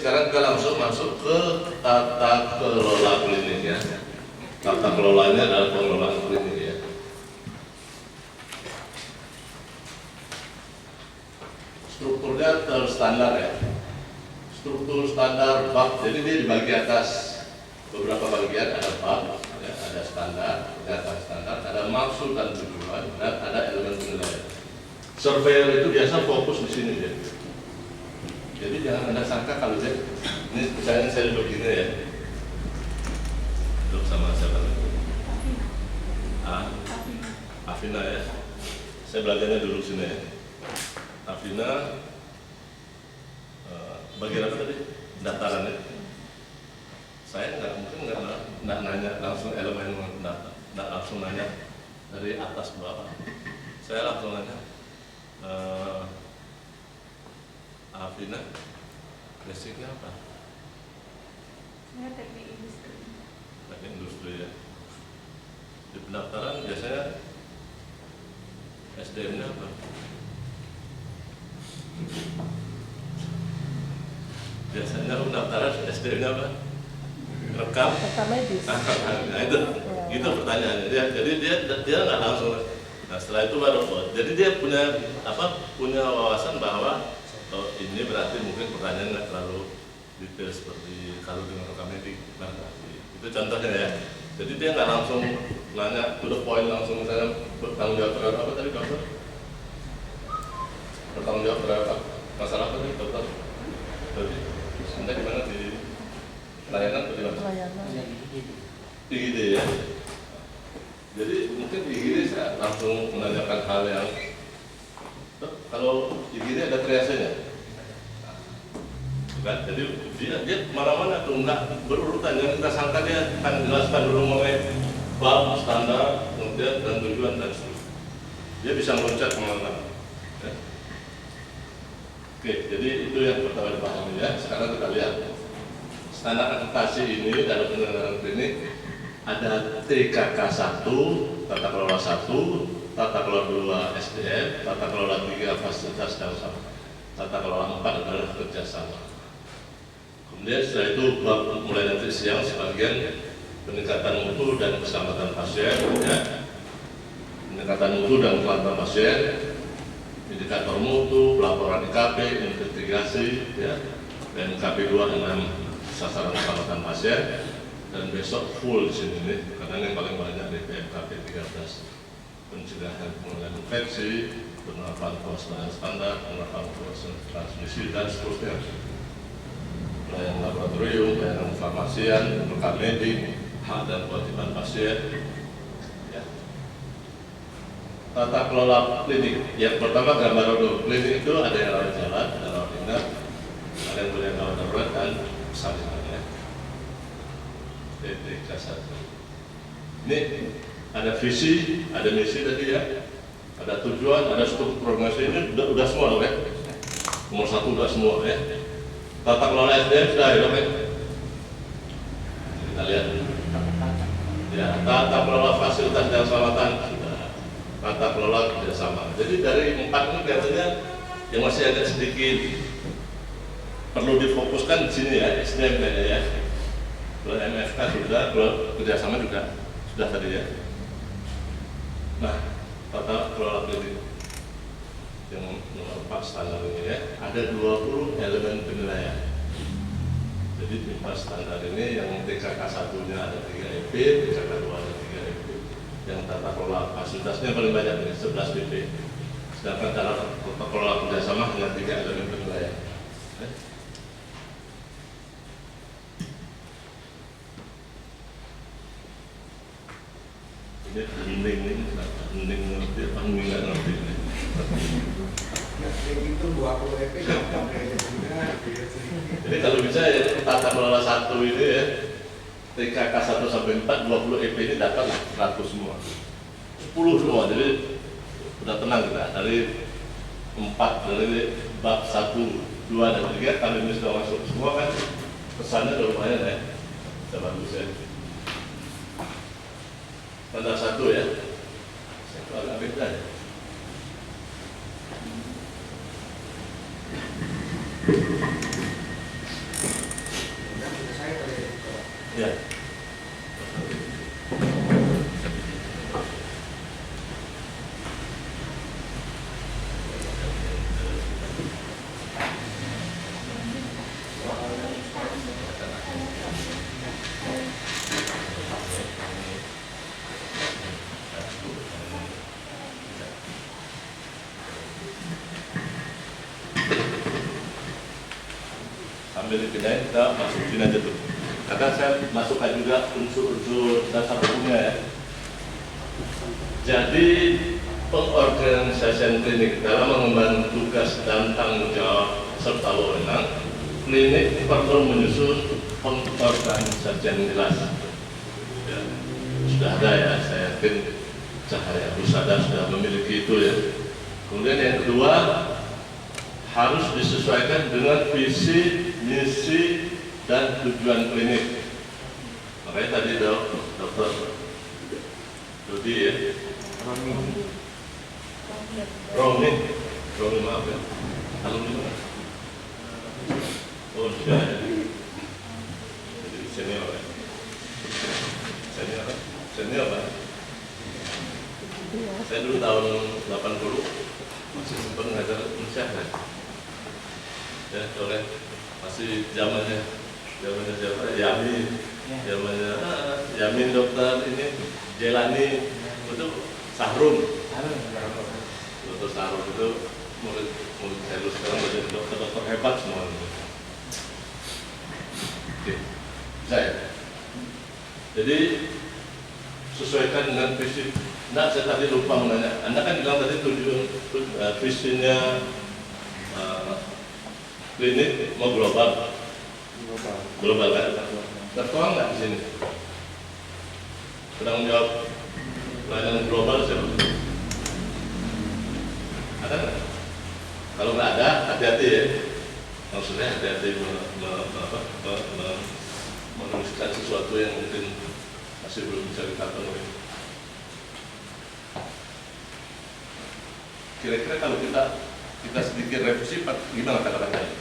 Sekarang kita langsung masuk ke tata kelola klinik ya. Tata kelolanya adalah pengelolaan klinik ya. Strukturnya terstandar ya. Struktur standar bab, jadi dia dibagi atas beberapa bagian, ada bab, ya, ada standar, data standar, ada maksud dan tujuan, dan ada elemen penilaian. Surveyor itu biasa fokus di sini ya. Jadi jangan Anda sangka kalau dia, ini misalnya saya duduk gini ya, duduk sama siapa lagi? Afina ya. Saya belajarnya duduk sini ya. Afina, bagian apa tadi? Datarannya. Saya mungkin nggak nanya langsung elemen data, nggak langsung nanya dari atas ke bawah. Saya langsung nanya. Afina, basicnya apa? Saya teknik industri. Teknik industri ya. Di pendaftaran biasanya SDM-nya apa? Biasanya pendaftaran SDM-nya apa? Rekam medis. Nah itu pertanyaannya. Jadi dia nggak langsung. Nah setelah itu baru, jadi dia punya wawasan bahwa ini berarti mungkin pertanyaan nggak terlalu detail seperti kalau dengan rekam medik. Itu contohnya ya. Jadi dia nggak langsung nanya to the point langsung, misalnya bertanggung jawab terhadap apa tadi dokter? Bertanggung jawab terhadap masalah apa tadi dokter? Jadi Anda di mana, di pelayanan atau di mana? Pelayanan. Di IGD ya. Jadi mungkin di IGD saya langsung menanyakan hal yang kalau IGD ada triasenya, kan? Jadi dia mana-mana tuh nggak berurutan. Jangan kita sangka dia akan jelaskan dulu mengenai bab, standar, kemudian dan tujuan dan seterusnya. Dia bisa meloncat kemana-mana. Ya. Oke, jadi itu yang pertama dipahami ya. Sekarang kita lihat standar akreditasi ini dalam penyelenggaraan klinik ada TKK 1, tata kelola 1, tata kelola 2 SDM, tata kelola 3 fasilitas dan usaha, tata kelola 4 adalah kerjasama. Kemudian setelah itu bab mulai nanti siang sebagian peningkatan mutu dan keselamatan pasien, ya. Peningkatan mutu dan keselamatan pasien, indikator mutu, pelaporan IKP, investigasi, ya, dan IKP 26 sasaran keselamatan pasien. Dan besok full di sini nih, karena yang paling banyak di PMKP 13, pencegahan penularan infeksi, penerapan kewaspadaan standar, penerapan kewaspadaan transmisi dan seterusnya. Pelayanan laboratorium, pelayanan farmasian, rekam medik, hak dan kewajiban pasien. Ya. Tata kelola klinik. Yang pertama gambar dulu. Klinik itu ada yang rawat jalan, ada rawat inap, ada yang boleh rawat darurat dan salinannya. TTK 1. Ini ada visi, ada misi tadi ya, ada tujuan, ada struktur organisasi, ini udah semua loh ya. Nomor 1 udah semua ya. Tata kelola SDM sudah ya, ya. Kita lihat. Ya, tata kelola fasilitas dan keselamatan sudah. Tata kelola kerjasama. Jadi dari 4 ini kelihatannya yang masih agak sedikit perlu difokuskan di sini ya, SDM kayaknya ya. Kalau MFK sudah, kalau kerjasama juga sudah tadi ya. Nah, tata kelola klinik yang nomor 4 standar ini ya, ada 20 elemen penilaian. Jadi di 4 standar ini yang TKK 1-nya ada 3 EP, TKK 2 ada 3 EP. Yang tata kelola fasilitasnya paling banyak ini 11 BP. Sedangkan tata kelola kerjasama hanya 3 elemen penilaian. Ini hening ngerti apa nggak ngerti ini. Itu 20 EP Jadi kalau bisa ya tata kelola 1 ini ya, TKK 1 sampai 4, 20 EP ini dapat 100 semua, 10 semua. Jadi udah tenang kita dari 4 dari bab 1, 2 dan 3 kalau ini sudah masuk semua kan pesannya udah lumayan ya, sudah bagus ya. Standar 1 ya, itu agak beda ya. Ya. Sambil dipindahin kita masukin aja tuh. Karena saya masukkan juga unsur-unsur dasar hukumnya ya. Jadi pengorganisasian klinik dalam mengemban tugas dan tanggung jawab serta wewenang, klinik perlu menyusun pengorganisasian jelas. Ya, sudah ada ya, saya yakin Cahaya Husada sudah memiliki itu ya. Kemudian yang kedua, harus disesuaikan dengan visi, misi, dan tujuan klinik. Makanya tadi dokter Dodi ya, Romi maaf ya, alumni mana? Oh sudah ya, jadi senior ya, senior Pak. Saya dulu tahun 80 masih sempat ngajar musyawarah. Ya, oleh masih zamannya siapa? Yamin dokter ini Jelani itu Sahrum. Dokter Sahrum itu murid saya dulu sekarang menjadi dokter hebat semua. Oke, saya. Jadi sesuaikan dengan visi. Nah, saya tadi lupa menanya. Anda kan bilang tadi tujuan visinya klinik mau global kan? Tertuang nggak di sini? Penanggung jawab pelayanan global siapa? Ada nggak? Kalau nggak ada, hati-hati ya. Maksudnya hati-hati menuliskan sesuatu yang mungkin masih belum bisa dikatakan. Kira-kira kalau kita sedikit revisi, gimana kata-katanya?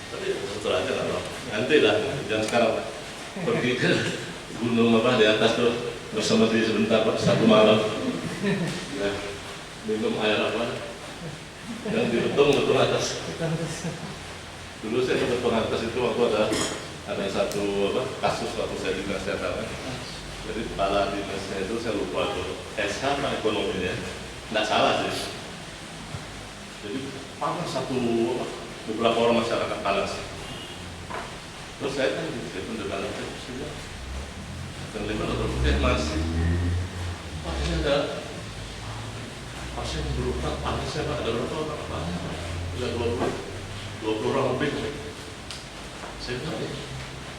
Tapi setelah aja lah, nanti lah, jangan sekarang lah. Pergi ke gunung apa di atas tuh bersama dia sebentar Pak, satu malam. Ya, minum air apa? Yang di betung atas. Dulu saya ke betung atas itu waktu ada satu kasus waktu saya di kesehatan. Jadi kepala dinasnya itu saya lupa tuh, SH apa ekonominya, nggak salah sih. Jadi panas beberapa orang masyarakat panas. Terus saya kan saya pun dengan saya dan lima dokter masih, Pak ini ada pasien berupa panasnya Pak, ada berapa orang Pak? Ada 20 orang lebih. Saya bilang,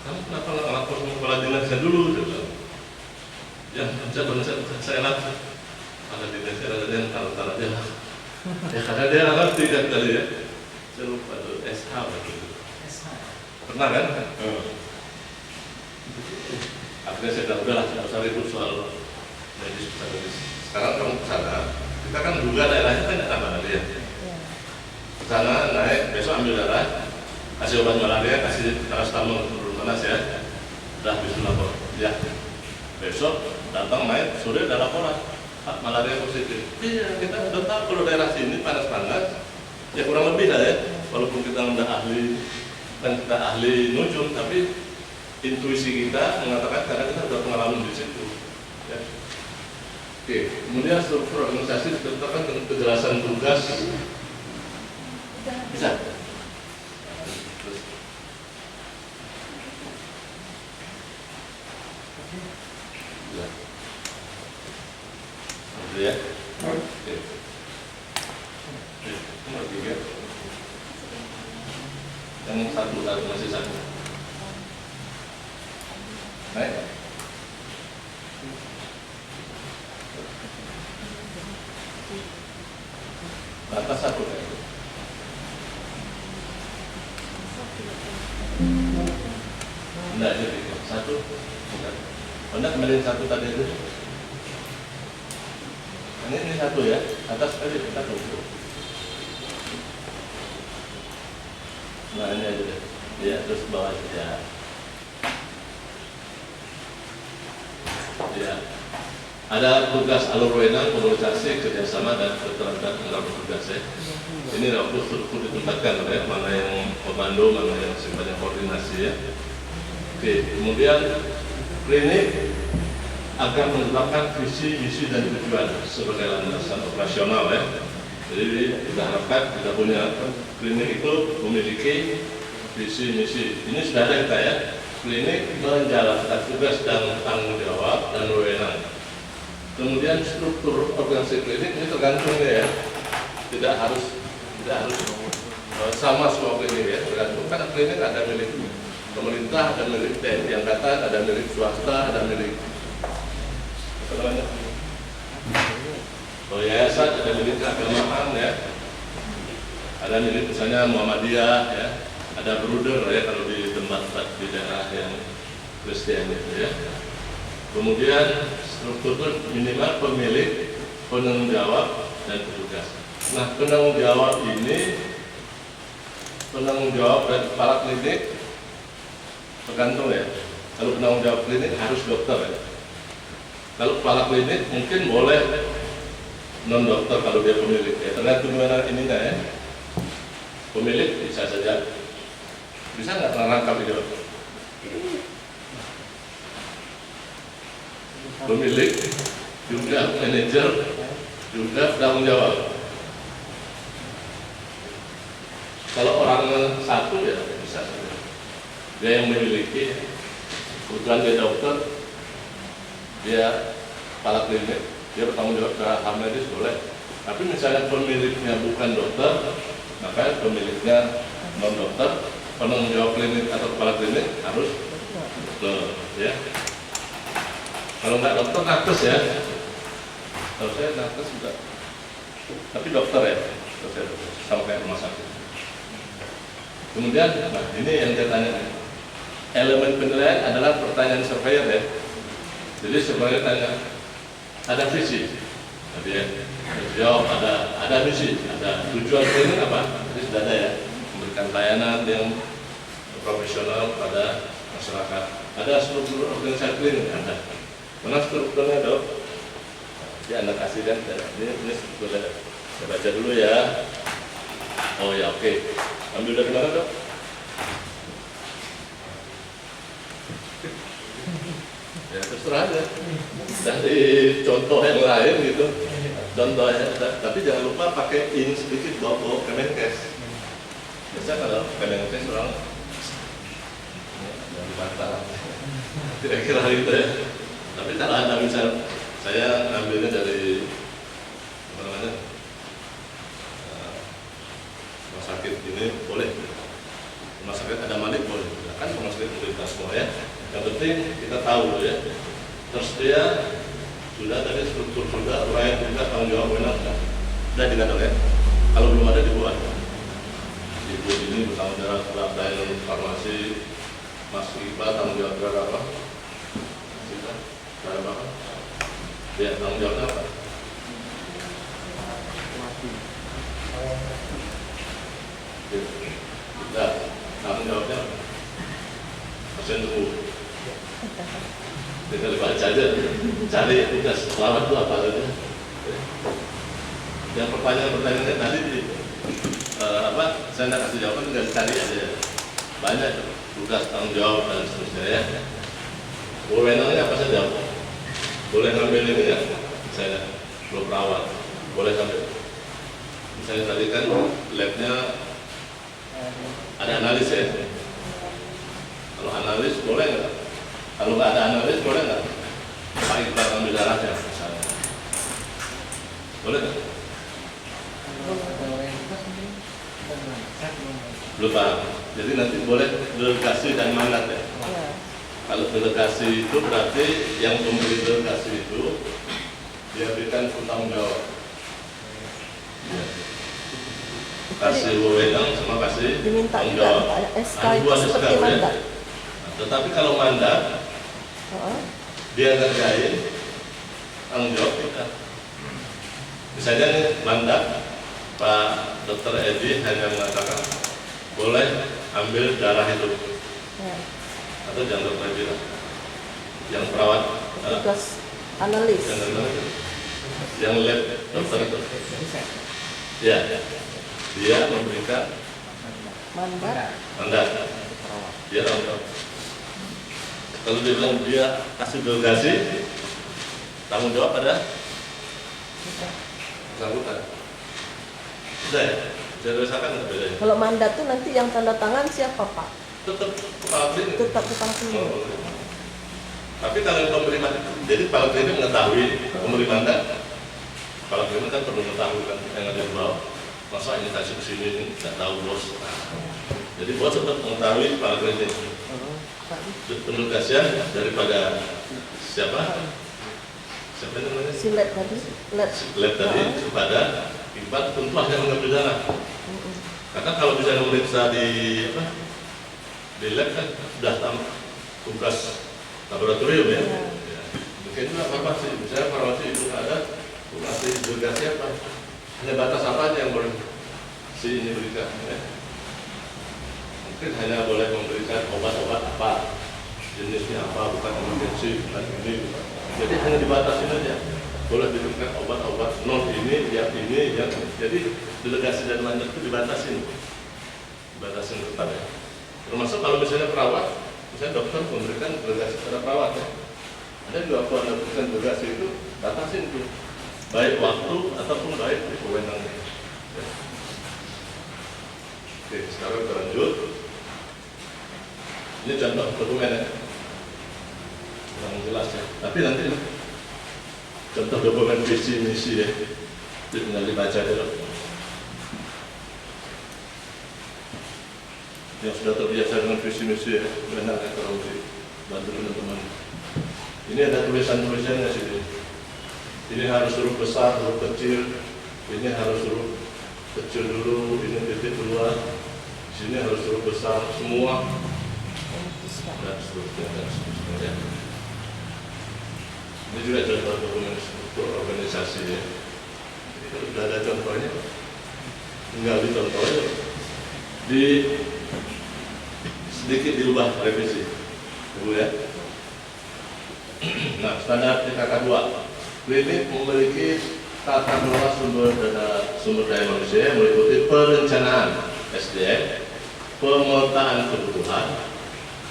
kamu kenapa nggak lapor ke kepala dinasnya dulu? Saya bilang, yang saya lapor pada dinasnya ada yang taruh aja lah. Ya karena dia nggak ngerti kan tadi ya. Saya lupa tuh SH begitu. Pernah kan? Akhirnya saya bilang udahlah, nggak usah ribut soal medis. Sekarang kamu kesana, kita kan juga daerahnya kan ada malaria. Kesana naik, besok ambil darah, kasih obat malaria, kasih paracetamol turun panas ya. Udah bisa lapor. Ya. Besok datang naik, sore ada laporan, Pak malaria positif. Iya, kita udah tahu kalau daerah sini panas-panas, ya kurang lebih lah ya. Walaupun kita udah ahli, kan kita ahli nujum, tapi intuisi kita mengatakan karena kita sudah pengalaman di situ. Ya. Oke, kemudian struktur organisasi ditetapkan dengan kejelasan tugas. Bisa. Ya. Oke. Nomor 3. Yang satu masih satu. Baik. Batas satu. Enggak jadi satu. Anda kembali satu tadi itu. Ini satu ya, atas tadi kita tutup. Nah ini aja deh. Ya, terus bawah ya. Ya. Ada tugas alur wewenang komunikasi kerjasama dan keterangan antar petugas ya. Ini waktu struktur ditempatkan ya, mana yang komando, mana yang sifatnya koordinasi ya. Oke, kemudian klinik akan menetapkan visi, misi dan tujuan sebagai landasan operasional ya. Jadi kita harapkan kita punya klinik itu memiliki visi, misi. Ini sudah ada kita ya. Klinik menjalankan tugas dan tanggung jawab dan wewenang. Kemudian struktur organisasi klinik ini tergantung ya, tidak harus sama semua klinik ya, tergantung kan klinik ada milik pemerintah, ada milik TNI Angkatan, ada milik swasta, ada milik apa namanya? Oh, yayasan, ada milik keagamaan ya, ada milik misalnya Muhammadiyah ya, ada Bruder ya kalau di tempat di daerah yang Kristen itu ya. Kemudian struktur itu minimal pemilik, penanggung jawab, dan petugas. Nah, penanggung jawab ini, penanggung jawab dan kepala klinik tergantung ya. Kalau penanggung jawab klinik harus dokter ya. Kalau kepala klinik mungkin boleh non dokter kalau dia pemilik ya. Tergantung mana ininya ya. Pemilik bisa saja, bisa nggak terangkap itu? Pemilik juga manajer juga tanggung jawab. Kalau orang satu ya bisa saja. Dia yang memiliki, kebetulan dia dokter, dia kepala klinik, dia bertanggung jawab ke hal medis boleh. Tapi misalnya pemiliknya bukan dokter, maka pemiliknya non dokter, penanggung jawab klinik atau kepala klinik harus ya. Kalau nggak dokter nakes ya, kalau saya nakes juga, tapi dokter ya, dokter sama kayak rumah sakit. Kemudian, nah ini yang saya tanya, elemen penilaian adalah pertanyaan surveyor ya. Jadi surveyor tanya, ada visi, tapi ya, jawab ada misi, ada tujuan klinik apa? Jadi sudah ada ya, memberikan layanan yang profesional pada masyarakat. Ada struktur organisasi klinik ada. Mana strukturnya dok? Ya anda kasih kan? Ini strukturnya. Saya baca dulu ya. Oh ya oke. Ambil dari mana dok? Ya terserah aja. Dari contoh yang lain gitu. Contohnya, tapi jangan lupa pakai ini sedikit bawa Kemenkes. Biasa kalau Kemenkes orang dari mata. Kira-kira gitu ya. Tapi kalau anda misal, saya ambilnya dari apa namanya rumah sakit ini boleh, rumah sakit ada Malik boleh, kan rumah sakit pemerintah semua ya. Yang penting kita tahu ya, tersedia sudah tadi struktur sudah, uraian tugas tanggung jawab wewenang sudah digadol ya. Kalau belum ada dibuat, ibu ini bertanggung jawab pelayanan farmasi, Mas Iqbal tanggung jawab berapa? Berapa? Ya, tanggung jawabnya apa? Kita tanggung jawabnya apa? Pasien sembuh. Kita baca aja, cari tugas selamat itu apa aja. Yang pertanyaan-pertanyaannya tadi apa? Saya tidak kasih jawaban, tinggal cari aja. Banyak tugas tanggung jawab dan seterusnya ya. Wewenangnya apa saja? Boleh ngambil ini ya, misalnya belum perawat, boleh sampai. Misalnya tadi kan labnya ada analis ya. Kalau analis boleh nggak? Kalau nggak ada analis boleh nggak? Pak Iqbal ambil darahnya misalnya. Boleh nggak? Belum paham. Jadi nanti boleh delegasi dan mandat ya. Kalau delegasi itu berarti yang memberi delegasi itu dia berikan tanggung jawab. Ya. Kasih wewenang sama kasih tanggung jawab. SK itu seperti mandat. Tetapi kalau mandat dia ngerjain tanggung jawab kita. Misalnya nih mandat Pak Dr. Edi hanya mengatakan boleh ambil darah itu Ya. atau jangan dokter bilang yang perawat Tugas analis. yang lab dokter itu ya dia memberikan mandat dia tahu kalau dia bilang dia kasih delegasi tanggung jawab pada bersangkutan sudah ya saya rasakan nggak bedanya Kalau mandat tuh nanti yang tanda tangan siapa Pak? tetap kepala klinik Tetap kepala klinik. tapi kalau yang pemberi mandat jadi kepala klinik mengetahui pemberi mandat kepala klinik kan perlu mengetahui kan yang ada di bawah masa ini kasih ke sini ini nggak tahu bos jadi bos tetap mengetahui kepala klinik penugasan daripada siapa namanya Si lab tadi, lab tadi kepada ibarat tentu hanya mengambil darah karena kalau bisa memeriksa di apa di lab kan sudah tugas laboratorium ya. Ya. Mungkin juga farmasi, misalnya farmasi itu ada ngasih delegasi apa, hanya batas apa aja yang boleh si ini berikan. Ya. Mungkin hanya boleh memberikan obat-obat apa, jenisnya apa, bukan emergency, bukan ini. Jadi hanya dibatasin aja. Boleh diberikan obat-obat non ini, yang jadi delegasi dan lanjut itu dibatasin ketat ya. Termasuk kalau misalnya perawat, misalnya dokter memberikan delegasi pada perawat ya. Ada juga kalau Anda berikan delegasi itu batasin itu, baik waktu ataupun baik wewenangnya. Ya. Oke, sekarang kita lanjut. Ini contoh dokumen ya, kurang jelas ya. Tapi nanti contoh dokumen visi misi ya, tinggal dibaca dulu. Yang sudah terbiasa dengan visi misi ya, benar ya kalau dibantu teman-teman. Ini ada tulisan-tulisannya sini. Ini harus huruf besar, huruf kecil. Ini harus huruf kecil dulu, ini titik dua. Sini harus huruf besar semua. Dan seterusnya. Ini juga contoh dokumen struktur organisasi ya. Ini sudah ada contohnya. Tinggal dicontohnya. Sedikit diubah revisi dulu ya. Nah, standar TKK 2 klinik memiliki tata kelola sumber daya manusia yang meliputi perencanaan SDM, pemetaan kebutuhan,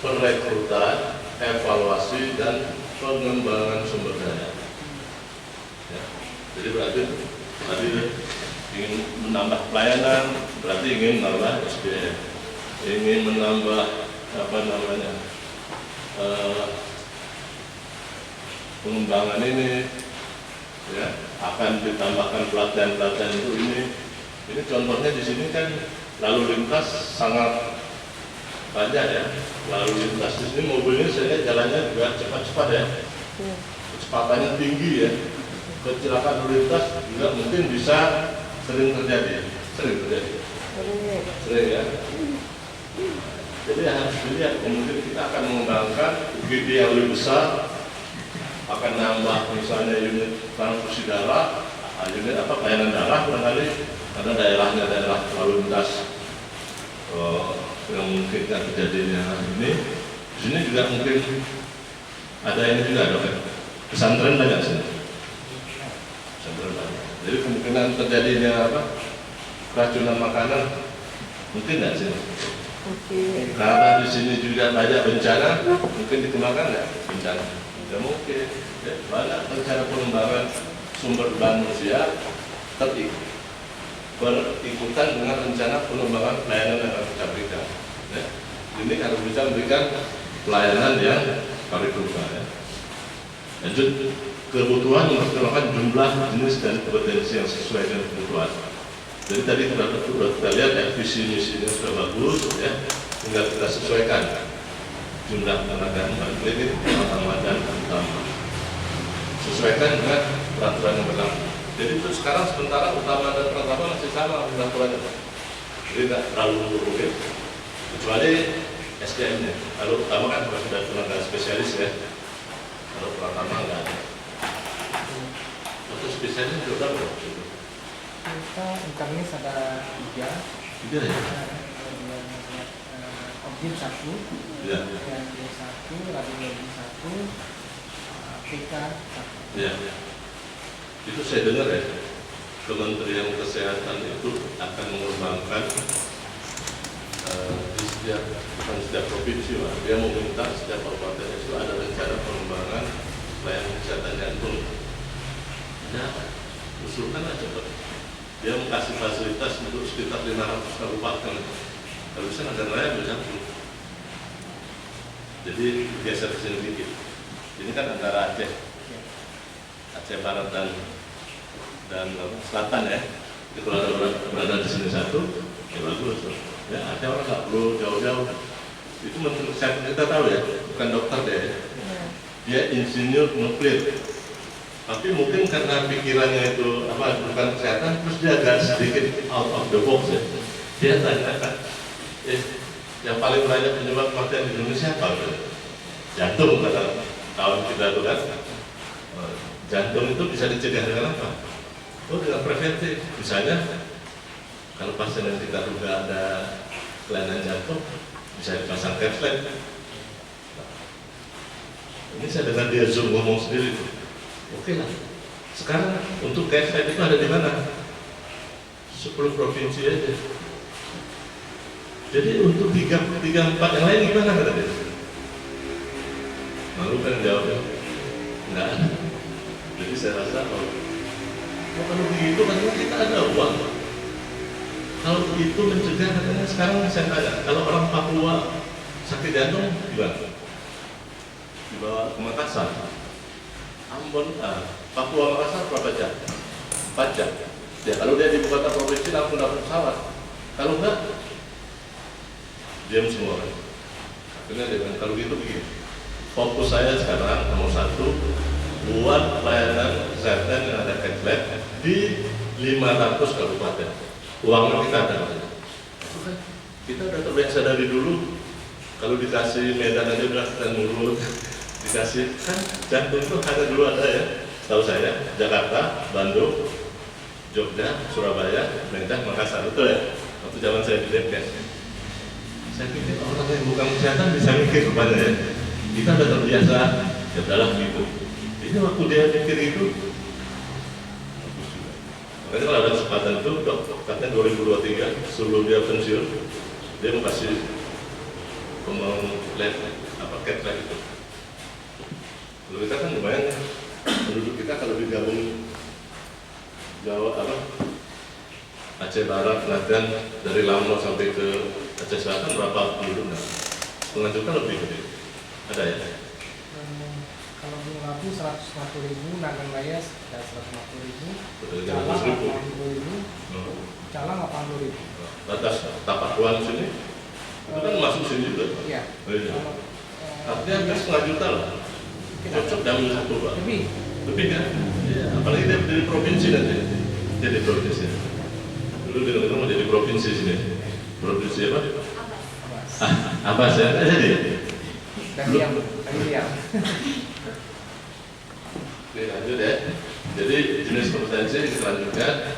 perekrutan, evaluasi dan pengembangan sumber daya. Ya. Jadi berarti tadi ingin menambah pelayanan, berarti ingin menambah SDM, ingin menambah pengembangan ini, ya akan ditambahkan pelatihan itu ini contohnya di sini kan lalu lintas sangat banyak ya, lalu lintas di sini mobilnya saya jalannya juga cepat-cepat ya, kecepatannya tinggi ya, kecelakaan lalu lintas juga mungkin bisa sering terjadi ya. Jadi harus dilihat, kemudian kita akan mengembangkan UGD yang lebih besar, akan nambah misalnya unit transfusi darah, unit pelayanan darah barangkali, karena daerahnya daerah lalu lintas yang memungkinkan terjadinya ini. Di sini juga mungkin ada ini juga dok ya, pesantren banyak sini, pesantren banyak. Jadi kemungkinan terjadinya keracunan makanan mungkin nggak sih? Karena di sini juga banyak bencana, mungkin dikembangkan nggak bencana? Tidak mungkin. Ya, banyak rencana pengembangan sumber daya manusia berikutan dengan rencana pengembangan pelayanan yang harus kita berikan. Ya. Ini harus bisa memberikan pelayanan yang paripurna. Ya. Lanjut, kebutuhan mempertimbangkan jumlah, jenis dan kompetensi yang sesuai dengan kebutuhan. Jadi tadi kita lihat ya, visi misinya sudah bagus ya, tinggal kita sesuaikan jumlah tenaga klinik pertama dan utama, sesuaikan dengan peraturan yang berlaku. Jadi itu sekarang sementara utama dan pertama masih sama peraturannya, jadi tidak terlalu rumit, kecuali SDM-nya. Kalau utama kan sudah tenaga spesialis ya, kalau pertama nggak ada. Untuk spesialis sudah berapa? Kita internis ada 3 ya? tim 1, Ya, tim 1, radiologi 1, PK 1. ya. Itu saya dengar ya, Kementerian Kesehatan itu akan mengembangkan di setiap, bukan setiap provinsi, Pak. Dia meminta setiap kabupaten itu ada rencana pengembangan pelayanan kesehatan jantung. Ya, usulkan aja Pak. Dia mengasih fasilitas untuk sekitar 500 kabupaten. Kalau bisa ada raya berjantung. Jadi geser ke sini dikit. Ini kan antara Aceh Barat dan Selatan ya. Itu kalau ada orang berada di sini satu, ya bagus. Ya, ada orang nggak perlu jauh-jauh. Itu menurut saya kita tahu ya, bukan dokter dia. Dia insinyur nuklir. Tapi mungkin karena pikirannya itu bukan kesehatan, terus dia agak sedikit out of the box ya. Dia tanya, yang paling banyak penyebab kematian di Indonesia apa? Jantung kata kawan kita itu kan. Jantung itu bisa dicegah dengan apa? Oh, dengan preventif. Misalnya, kalau pasien yang kita duga ada kelainan jantung, bisa dipasang kepslet. Ini saya dengar dia Zoom ngomong sendiri. Oke lah. Sekarang untuk kepslet itu ada di mana? 10 provinsi aja. Jadi untuk 3-4 yang lain gimana kata dia? Lalu kan jawabnya, enggak ada. Jadi saya rasa, kalau begitu kan kita ada uang. Kalau itu mencegah, katanya sekarang saya tanya, kalau orang Papua sakit jantung gimana? Dibawa ke Makassar, Ambon, Papua Makassar berapa jam? 4 jam. Ya kalau dia di ibu kota provinsi langsung dapat pesawat. Kalau enggak, diam semua kan. Akhirnya dia bilang, kalau gitu begini, fokus saya sekarang nomor 1, buat pelayanan kesehatan yang ada kepslet di 500 kabupaten. Uangnya kita ada. Kita udah terbiasa dari dulu. Kalau dikasih Medan aja udah kita nurut. Dikasih kan jantung itu hanya dulu ada ya. Tahu saya Jakarta, Bandung, Jogja, Surabaya, Medan, Makassar, betul ya? Waktu zaman saya di Depkes. Saya pikir orang yang bukan kesehatan bisa mikir kepada ya. Kita udah terbiasa ya dalam gitu. Ini waktu dia mikir itu, makanya kalau ada kesempatan itu, katanya 2023 sebelum dia pensiun, dia mau kasih pembangun lab, cat lab itu. Kalau kita kan lumayan, penduduk kita kalau digabung Jawa Aceh Barat, Nagan dari Lampung sampai ke Aceh Selatan berapa penduduknya? Setengah juta lebih gede. Ada ya? Kalau Gunung Api 150.000, Nagan Raya ada 150.000, Calang Calang 80.000, Calang 80.000. Batas Tapakuan sini, itu kan masuk sini juga. Iya. Artinya hampir setengah juta lah. Cocok dalam satu Pak. Lebih kan? Ya, apalagi dia dari provinsi nanti. Dia di provinsi. Dulu dia mau jadi provinsi sini. Provinsi apa? Abbas ya? Jadi? Dari Oke, lanjut ya. Jadi jenis kompetensi kita lanjutkan.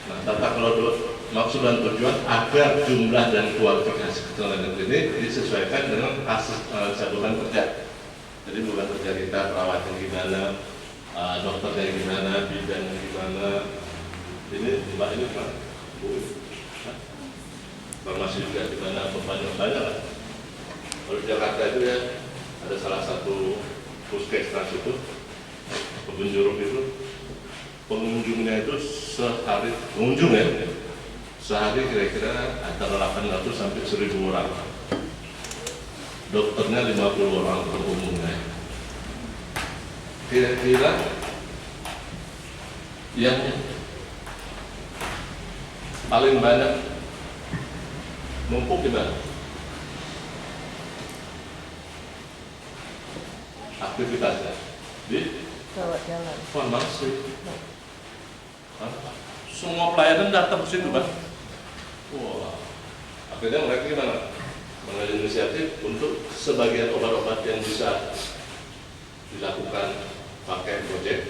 Nah, tata kelola maksud dan tujuan agar jumlah dan kualifikasi ketenaga klinik disesuaikan dengan kasus satuan kerja. Jadi bukan kerja kita perawatnya gimana, dokternya gimana, bidannya gimana. Ini mbak ini Pak, Bu, farmasi juga gimana, banyak lah. Kalau di Jakarta itu ya ada salah satu puskesmas itu, kebun jeruk itu, pengunjungnya itu sehari, pengunjung ya, sehari kira-kira antara 800 sampai 1000 orang. Dokternya 50 orang per umumnya. Kira-kira yang paling banyak numpuk di mana? Aktivitasnya di Lewat jalan. farmasi. Semua pelayanan datang ke situ kan? Wah, akhirnya mereka gimana? Mengambil inisiatif untuk sebagian obat-obat yang bisa dilakukan pakai Gojek.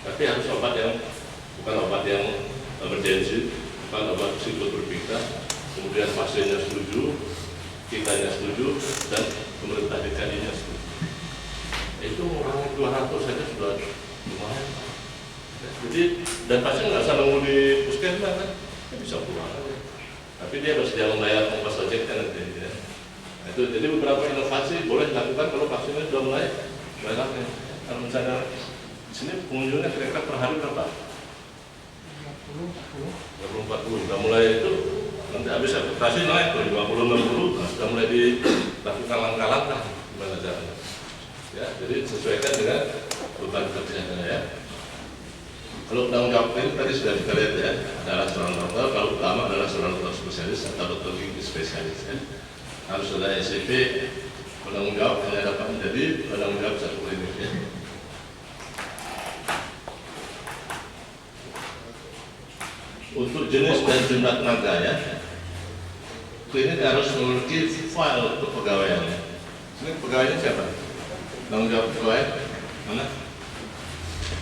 Tapi harus obat yang bukan obat yang emergency, bukan obat psikoterapika, kemudian pasiennya setuju, kitanya setuju, dan pemerintah DKI-nya setuju. Itu orang 200 saja sudah lumayan. Jadi, dan pasien nggak usah nunggu di puskesmas kan, dia bisa pulang aja. Tapi dia harus dia membayar ongkos ojeknya nanti. Ya. Nah, itu jadi beberapa inovasi boleh dilakukan kalau vaksinnya sudah mulai banyaknya. Kalau misalnya di sini pengunjungnya kira-kira per hari berapa? 40. Udah mulai itu nanti habis adaptasi naik tuh 50-60, nah, sudah mulai dilakukan langkah-langkah gimana caranya. Ya, jadi sesuaikan dengan beban kerjanya ya. Kalau tanggung jawab ini tadi sudah kita lihat ya, adalah seorang dokter, kalau utama adalah seorang dokter spesialis atau dokter gigi spesialis ya. Harus ada SCP, penanggung jawab hanya dapat menjadi penanggung jawab satu klinik ya. Untuk jenis dan jumlah tenaga ya, klinik harus memiliki file kepegawaiannya. Ini pegawainya siapa? Penanggung jawab pegawai mana?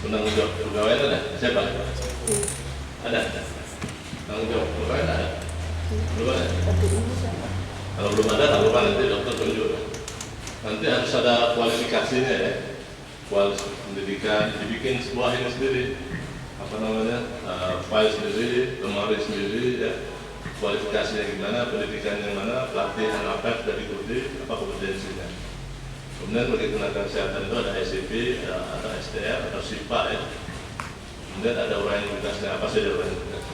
Penanggung jawab pegawai ada? Siapa? Ada? Penanggung jawab pegawai ada? Belum ada? Kalau belum ada, tak lupa nanti dokter tunjuk. Nanti harus ada kualifikasinya ya. Kualifikasi pendidikan, dibikin sebuah ini sendiri. Apa namanya? File sendiri, lemari sendiri ya. Kualifikasinya gimana, pendidikannya mana, pelatihan apa yang sudah diikuti, apa kompetensinya. Kemudian bagi tenaga kesehatan itu ada SCP, ada STR, atau SIPA ya. Kemudian ada uraian tugasnya, apa saja uraian tugas.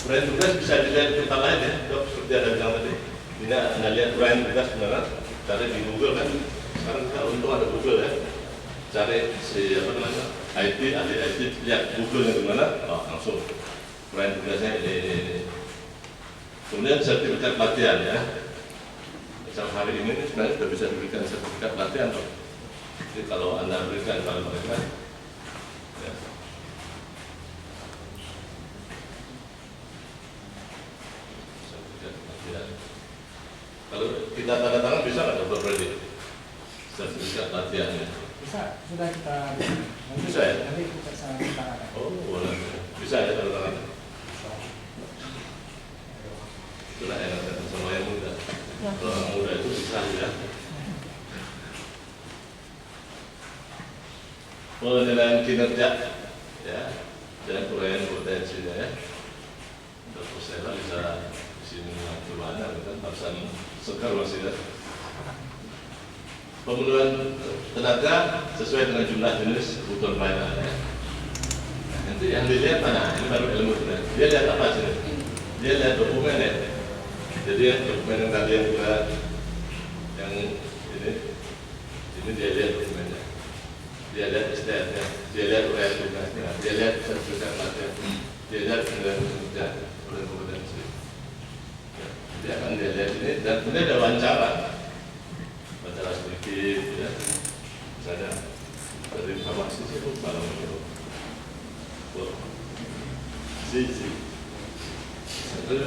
Uraian tugas bisa dilihat di tempat lain ya, dok, seperti ada bilang tadi. Ini Anda lihat uraian tugas beneran, cari di Google kan. Sekarang kita untung ada Google ya. Cari si apa namanya, IT, ahli IT, lihat Google-nya gimana, oh langsung. Uraian tugasnya ini. Kemudian sertifikat pelatihan ya. Misal hari ini sebenarnya sudah bisa diberikan sertifikat pelatihan toh. Jadi kalau Anda berikan pada mereka ya. Sertifikat pelatihan. Kalau kita tanda tangan bisa nggak Dr. Freddy? Sertifikat pelatihannya. Bisa, sudah kita nanti, Bisa ya? Nanti kita sangat kita Oh boleh. Bisa ya tanda tangan. Itulah enak sama yang muda. Kalau orang muda itu bisa ya. Penilaian kinerja ya, dan uraian potensinya ya. Dokter Sela bisa di sini gimana kan barusan segar masih ya. Pemenuhan tenaga sesuai dengan jumlah jenis kebutuhan pelayanan ya. Nanti yang dilihat mana? Ini baru ilmu sebenarnya. Dia lihat apa sih? Dia lihat dokumen ya. Jadi dokumen yang tadi yang kita yang ini dia lihat dokumennya, dia lihat STR-nya, dia lihat uraian tugasnya, dia lihat sertifikat pelatihan, dia lihat penilaian kinerja oleh kompetensi. Dia akan dia lihat ini dan kemudian ada wawancara sedikit ya, misalnya dari farmasi itu barang itu, Zizi itu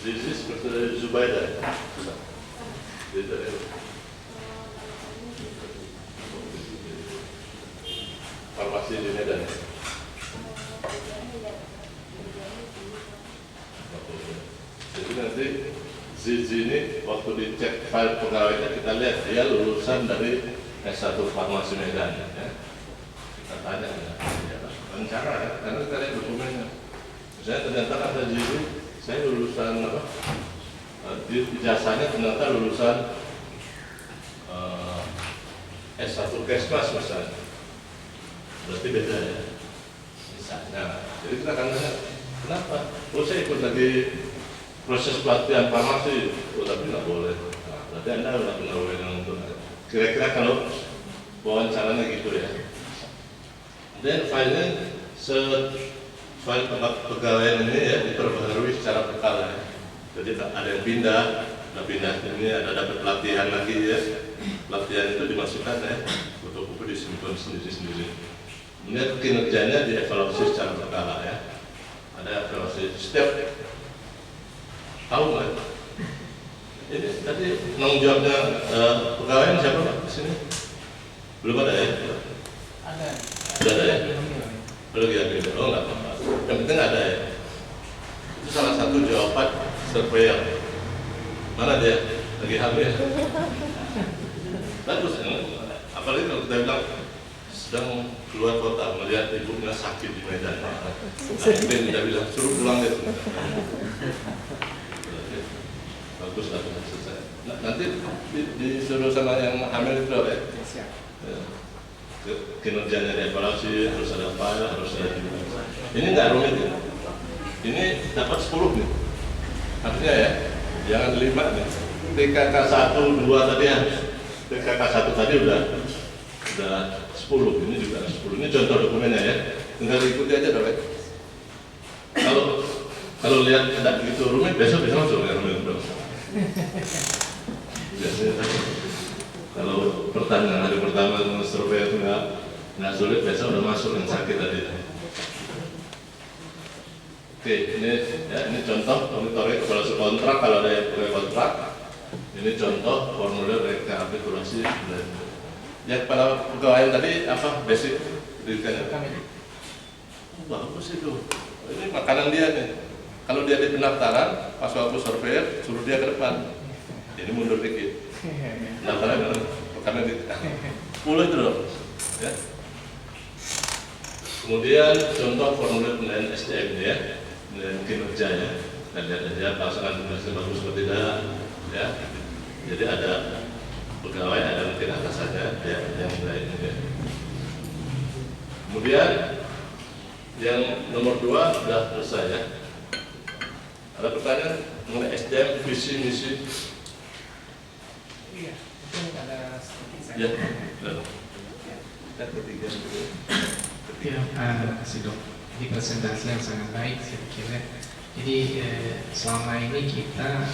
Zizi seperti Zubaida. Farmasi di Medan. Jadi nanti Zizi ini waktu dicek file pegawainya kita lihat dia lulusan dari S1 Farmasi Medan ya. Kita tanya ya, wawancara ya, karena kita lihat dokumennya. Misalnya ternyata kata Zizi, saya lulusan apa? Di ijazahnya ternyata lulusan S1 Kesmas misalnya. Berarti beda ya. Misalnya, jadi kita akan tanya, kenapa? Oh saya ikut lagi proses pelatihan farmasi, oh tapi nggak boleh. Nah, berarti Anda udah pernah wewenang untuk kira-kira kalau wawancaranya gitu ya. Dan filenya file pegawaian ini ya diperbaharui secara berkala ya. Jadi ada yang pindah, ada pindah ini, ada dapat pelatihan lagi ya. Pelatihan itu dimasukkan ya, foto-foto disimpan sendiri-sendiri. Kemudian kinerjanya dievaluasi secara berkala ya. Ada evaluasi setiap tahun kan. Ini tadi penanggung jawabnya pegawai siapa Pak di sini? Belum ada ya? ada Sudah ada ya? Belum diambil. Oh nggak apa-apa. Yang penting ada ya. Itu salah satu jawaban surveyor. Mana dia? Lagi hamil ya? Bagus ya? Apalagi kalau kita bilang sedang keluar kota melihat ibunya sakit di Medan. Nah, itu kita bilang suruh pulang deh. Bagus lah, selesai. Nah, nanti disuruh sama yang hamil itu ya? Siap. Ya. Kinerjanya dievaluasi, harus ada file, harus ada ini nggak rumit ya. Ini dapat 10 nih. Artinya ya, jangan 5 nih. TKK 1, 2 tadi ya. TKK 1 tadi udah 10. Ini juga 10. Ini contoh dokumennya ya. Tinggal ikuti aja dong ya. Kalau lihat tidak begitu rumit, besok bisa masuk ya rumit dong. Biasanya kalau pertanyaan hari pertama survei itu nggak sulit, besok udah masuk yang sakit tadi. Oke, ini contoh monitoring evaluasi kontrak kalau ada yang pakai kontrak. Ini contoh formulir rekapitulasi. Ya pada pegawai tadi apa basic pendidikannya? Bagus itu. Ini makanan dia nih. Kalau dia di pendaftaran, pas waktu survei suruh dia ke depan. Ini mundur dikit. Pendaftaran karena di 10 itu loh. Ya. Kemudian contoh formulir penilaian SDM ya. Dan kinerjanya, dan lihat aja pelaksanaan tugasnya bagus atau tidak, ya. Jadi ada pegawai, ada mungkin atasannya, ya, yang lainnya. Ya. Kemudian yang nomor 2 sudah selesai ya. Ada pertanyaan mengenai SDM, visi misi? Iya, itu ada sedikit saya. Ya, kita ketiga dulu. Ya, terima kasih dok. Ini presentasi yang sangat baik saya kira. Jadi selama ini kita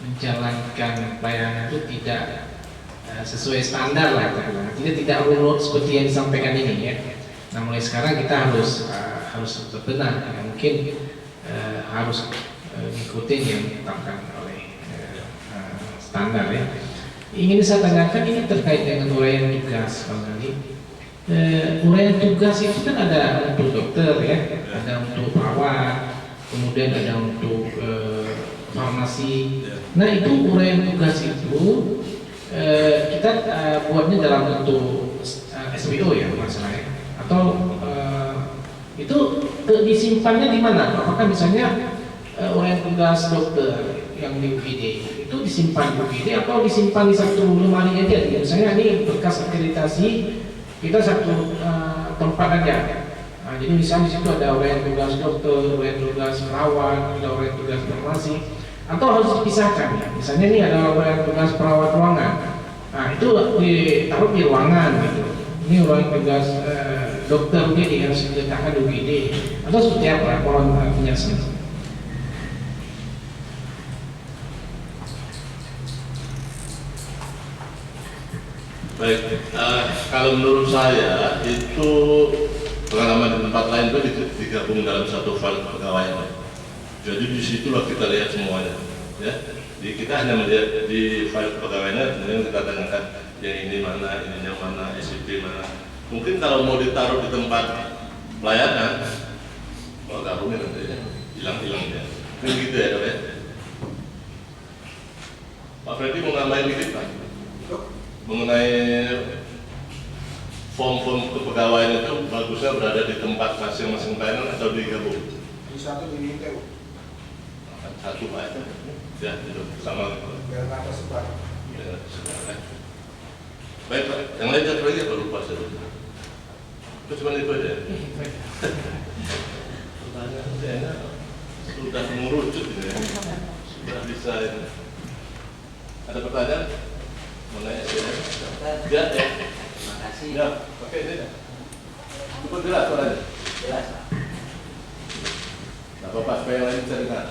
menjalankan pelayanan itu tidak sesuai standar lah, tidak runut seperti yang disampaikan ini ya. Nah mulai sekarang kita harus berbenah, ya, mungkin harus mengikuti yang ditetapkan oleh standar ya. Ingin saya tanyakan ini terkait dengan uraian tugas Bang Ali. Uraian tugas itu kan ada untuk dokter ya, ada untuk perawat, kemudian ada untuk farmasi. Nah itu uraian tugas itu kita buatnya dalam bentuk SPO ya masalahnya, atau itu disimpannya di mana? Apakah misalnya uraian tugas dokter yang di UGD itu disimpan di UGD atau disimpan di satu lemari aja? Misalnya ini bekas akreditasi kita satu tempat aja. Nah, jadi misalnya di situ ada uraian tugas dokter, uraian tugas perawat, ada uraian tugas farmasi, atau harus dipisahkan ya. Misalnya ini ada uraian tugas perawat ruangan. Nah, itu ditaruh di ruangan gitu. Ini uraian tugas dokter UGD harus diletakkan di UGD. Atau seperti apa? Mohon penjelasan. Baik, kalau menurut saya itu pengalaman di tempat lain itu digabung dalam satu file kepegawaian. Jadi disitulah kita lihat semuanya. Ya, jadi kita hanya melihat di file kepegawaiannya, kemudian kita tanyakan yang ini mana, ininya mana, SIP mana. Mungkin kalau mau ditaruh di tempat pelayanan, mau gabungin nanti ya, hilang-hilang ya. Mungkin gitu ya dok ya. Pak Freddy mau nambahin dikit Pak? Mengenai form-form kepegawaian itu bagusnya berada di tempat masing-masing pelayanan atau digabung? Di satu di Intel, Satu Pak ya, itu sama. biar nggak tersebar. Ya, baik Pak, yang lain satu lagi apa lupa saya? Itu cuma itu aja. Pertanyaan sudah mengerucut ini ya. Sudah bisa ini. Ada pertanyaan? Mengenai SDM? Ya, ya. Terima kasih. Ya, oke ini. Cukup jelas suaranya? Jelas. Nah, Bapak supaya yang lain bisa dengar.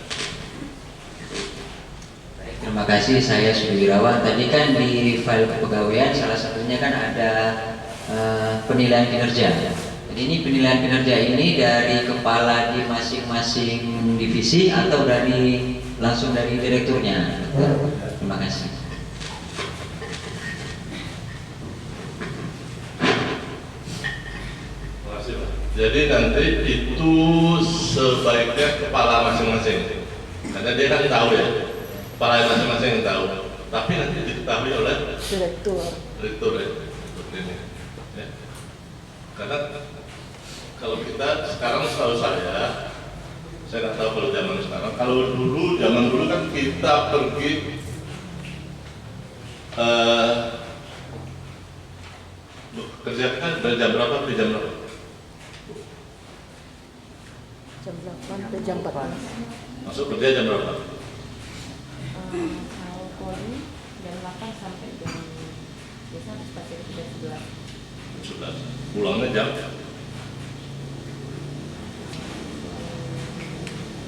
Baik, terima kasih. Saya Sudi Wirawan. Tadi kan di file kepegawaian salah satunya kan ada penilaian kinerja. Jadi ini penilaian kinerja ini dari kepala di masing-masing divisi atau langsung dari direkturnya? Terima kasih. Jadi nanti itu sebaiknya kepala masing-masing, karena dia kan tahu ya, kepala masing-masing yang tahu. Tapi nanti diketahui oleh direktur ya, seperti ini. Ya. Karena kalau kita sekarang setahu saya nggak tahu kalau zaman sekarang. Kalau zaman dulu kan kita pergi kerja kan dari jam berapa ke jam berapa? Jam 8 ke jam 14. Masuk kerja jam berapa? Kalau poli jam 8 sampai jam biasa harus pakai jam 11. 11. Pulangnya jam?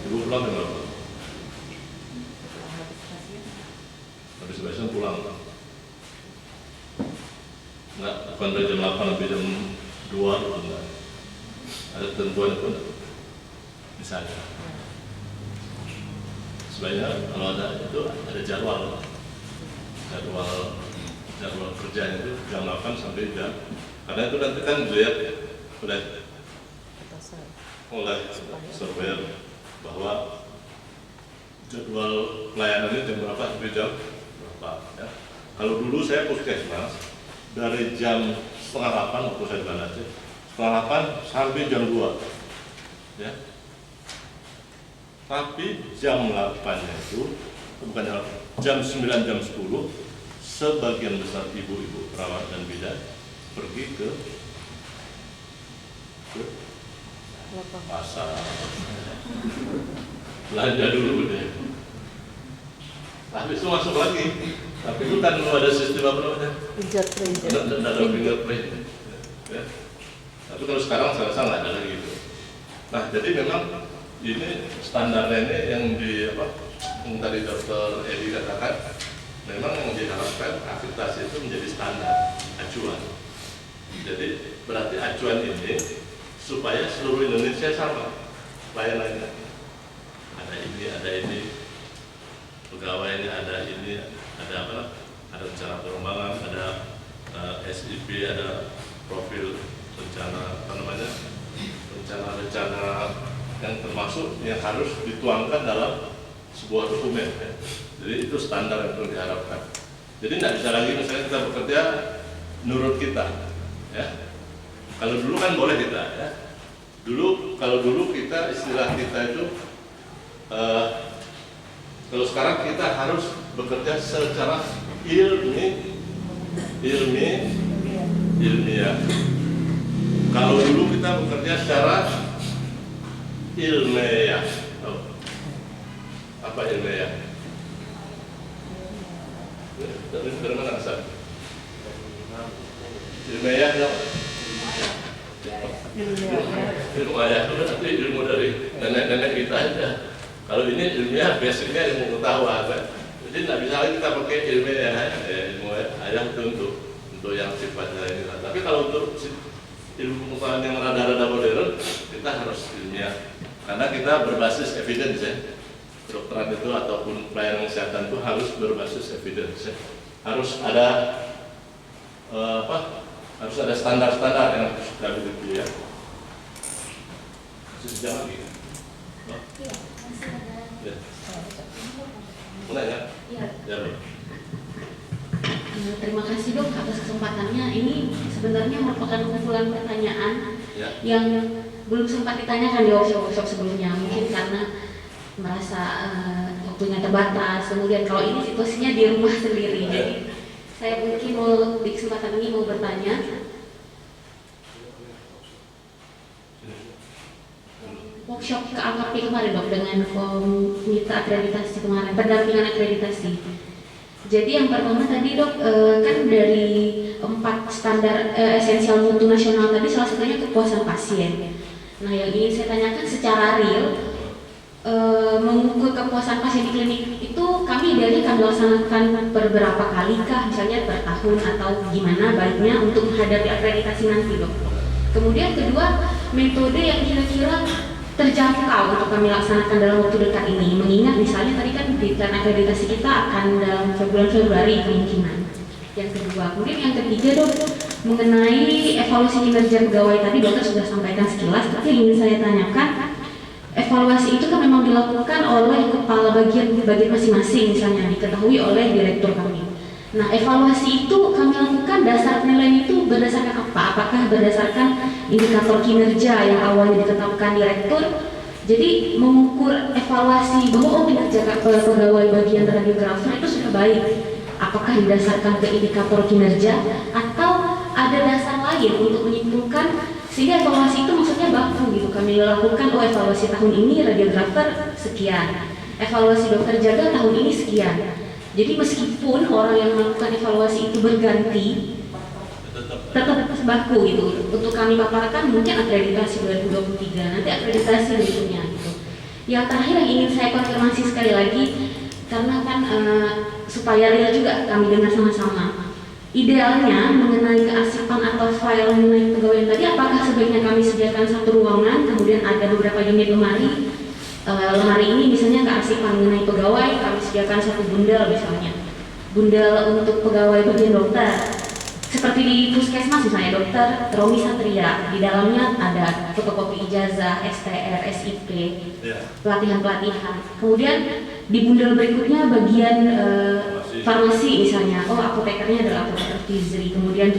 Ibu pulang jam berapa? Setelah habis stasiun. Habis stasiun pulang. Enggak, bukan dari jam 8 sampai jam 2 gitu enggak. Ada tentuan pun misalnya. Sebenarnya kalau ada itu ada jadwal kerjanya itu jam 8 sampai jam, karena itu nanti kan dilihat oleh surveyor bahwa jadwal pelayanannya jam berapa sampai jam berapa ya. Kalau dulu saya puskesmas dari jam 7:30 waktu saya jalan aja 7:30 sampai jam 2 ya. Tapi jam 8-nya itu bukan jam 9 jam 10 sebagian besar ibu-ibu perawat dan bidan pergi ke pasar belanja dulu deh. Habis itu masuk lagi. Tapi itu kan ada sistem apa namanya? Fingerprint. Ada fingerprint. Ya. Tapi kalau sekarang saya rasa nggak ada lagi itu. Nah, jadi memang ini standarnya ini yang yang tadi Dr. Edi katakan, memang yang diharapkan akreditasi itu menjadi standar acuan. Jadi berarti acuan ini supaya seluruh Indonesia sama pelayanannya. Ada ini, pegawai ini ada ini, ada rencana pengembangan, ada SIP, ada profil rencana rencana yang termasuk yang harus dituangkan dalam sebuah dokumen ya. Jadi itu standar yang perlu diharapkan. Jadi tidak bisa lagi misalnya kita bekerja menurut kita ya. Kalau dulu kan boleh kita ya. Kalau dulu kita istilah kita itu kalau sekarang kita harus bekerja secara ilmiah. Kalau dulu kita bekerja secara ilmiah. Apa ilmiah? Dari mana asal? Ilmiah apa? Ilmu ayah itu nanti ilmu dari nenek-nenek kita aja. Kalau ini ilmiah, basicnya ilmu pengetahuan. Jadi tidak bisa lagi kita pakai ilmiah ilmu ayah itu untuk yang sifatnya ini. Tapi kalau untuk ilmu pengetahuan yang rada-rada modern, kita harus ilmiah. Karena kita berbasis evidence ya. Kedokteran itu ataupun pelayanan kesehatan itu harus berbasis evidence ya. Harus ada harus ada standar-standar yang harus kita miliki ya. Sejam lagi. Iya, masih ada. Ya. Mulai ya? Iya. Ya, Bu. Terima kasih dok atas kesempatannya. Ini sebenarnya merupakan kumpulan pertanyaan Ya. yang belum sempat ditanyakan di workshop sebelumnya. Mungkin karena merasa waktunya terbatas. Kemudian kalau ini situasinya di rumah sendiri, jadi saya mungkin mau di kesempatan ini mau bertanya. Workshop ke AKP kemarin dok dengan komite akreditasi kemarin, pendampingan akreditasi. Jadi yang pertama tadi dok, kan dari 4 standar esensial mutu nasional tadi salah satunya kepuasan pasien. Nah yang ingin saya tanyakan secara real, mengukur kepuasan pasien di klinik itu kami idealnya kami laksanakan beberapa kali kah, misalnya per tahun atau gimana baiknya untuk menghadapi akreditasi nanti dok. Kemudian kedua, metode yang kira-kira terjangkau untuk kami laksanakan dalam waktu dekat ini, mengingat misalnya tadi kan deadline akreditasi kita akan dalam bulan Februari kemungkinan. Yang kedua, kemudian yang ketiga dok, mengenai evaluasi kinerja pegawai tadi dokter sudah sampaikan sekilas, tapi yang ingin saya tanyakan, evaluasi itu kan memang dilakukan oleh kepala bagian masing-masing, misalnya diketahui oleh direktur kami. Nah, evaluasi itu kami lakukan, dasar penilaian itu berdasarkan apa? Apakah berdasarkan indikator kinerja yang awalnya ditetapkan direktur? Jadi mengukur evaluasi bahwa kinerja pegawai bagian radiografer itu sudah baik. Apakah didasarkan ke indikator kinerja atau ada dasar lain untuk menyimpulkan, sehingga evaluasi itu maksudnya baku gitu. Kami lakukan, evaluasi tahun ini radiografer sekian, evaluasi dokter jaga tahun ini sekian. Jadi meskipun orang yang melakukan evaluasi itu berganti, tetap baku gitu. Untuk kami paparkan mungkin akreditasi 2023, nanti akreditasi berikutnya gitu. Yang terakhir yang ingin saya konfirmasi sekali lagi, karena kan supaya real juga kami dengar sama-sama. Idealnya mengenai kearsipan atau file mengenai pegawai tadi, apakah sebaiknya kami sediakan satu ruangan, kemudian ada beberapa unit lemari. Lemari ini misalnya kearsipan mengenai pegawai, kami sediakan satu bundel misalnya. Bundel untuk pegawai bagian dokter. Seperti di puskesmas misalnya dokter Romi Satria, di dalamnya ada fotokopi ijazah, STR, SIP, pelatihan-pelatihan. Kemudian di bundel berikutnya bagian farmasi misalnya, apotekernya adalah apoteker Fizri, kemudian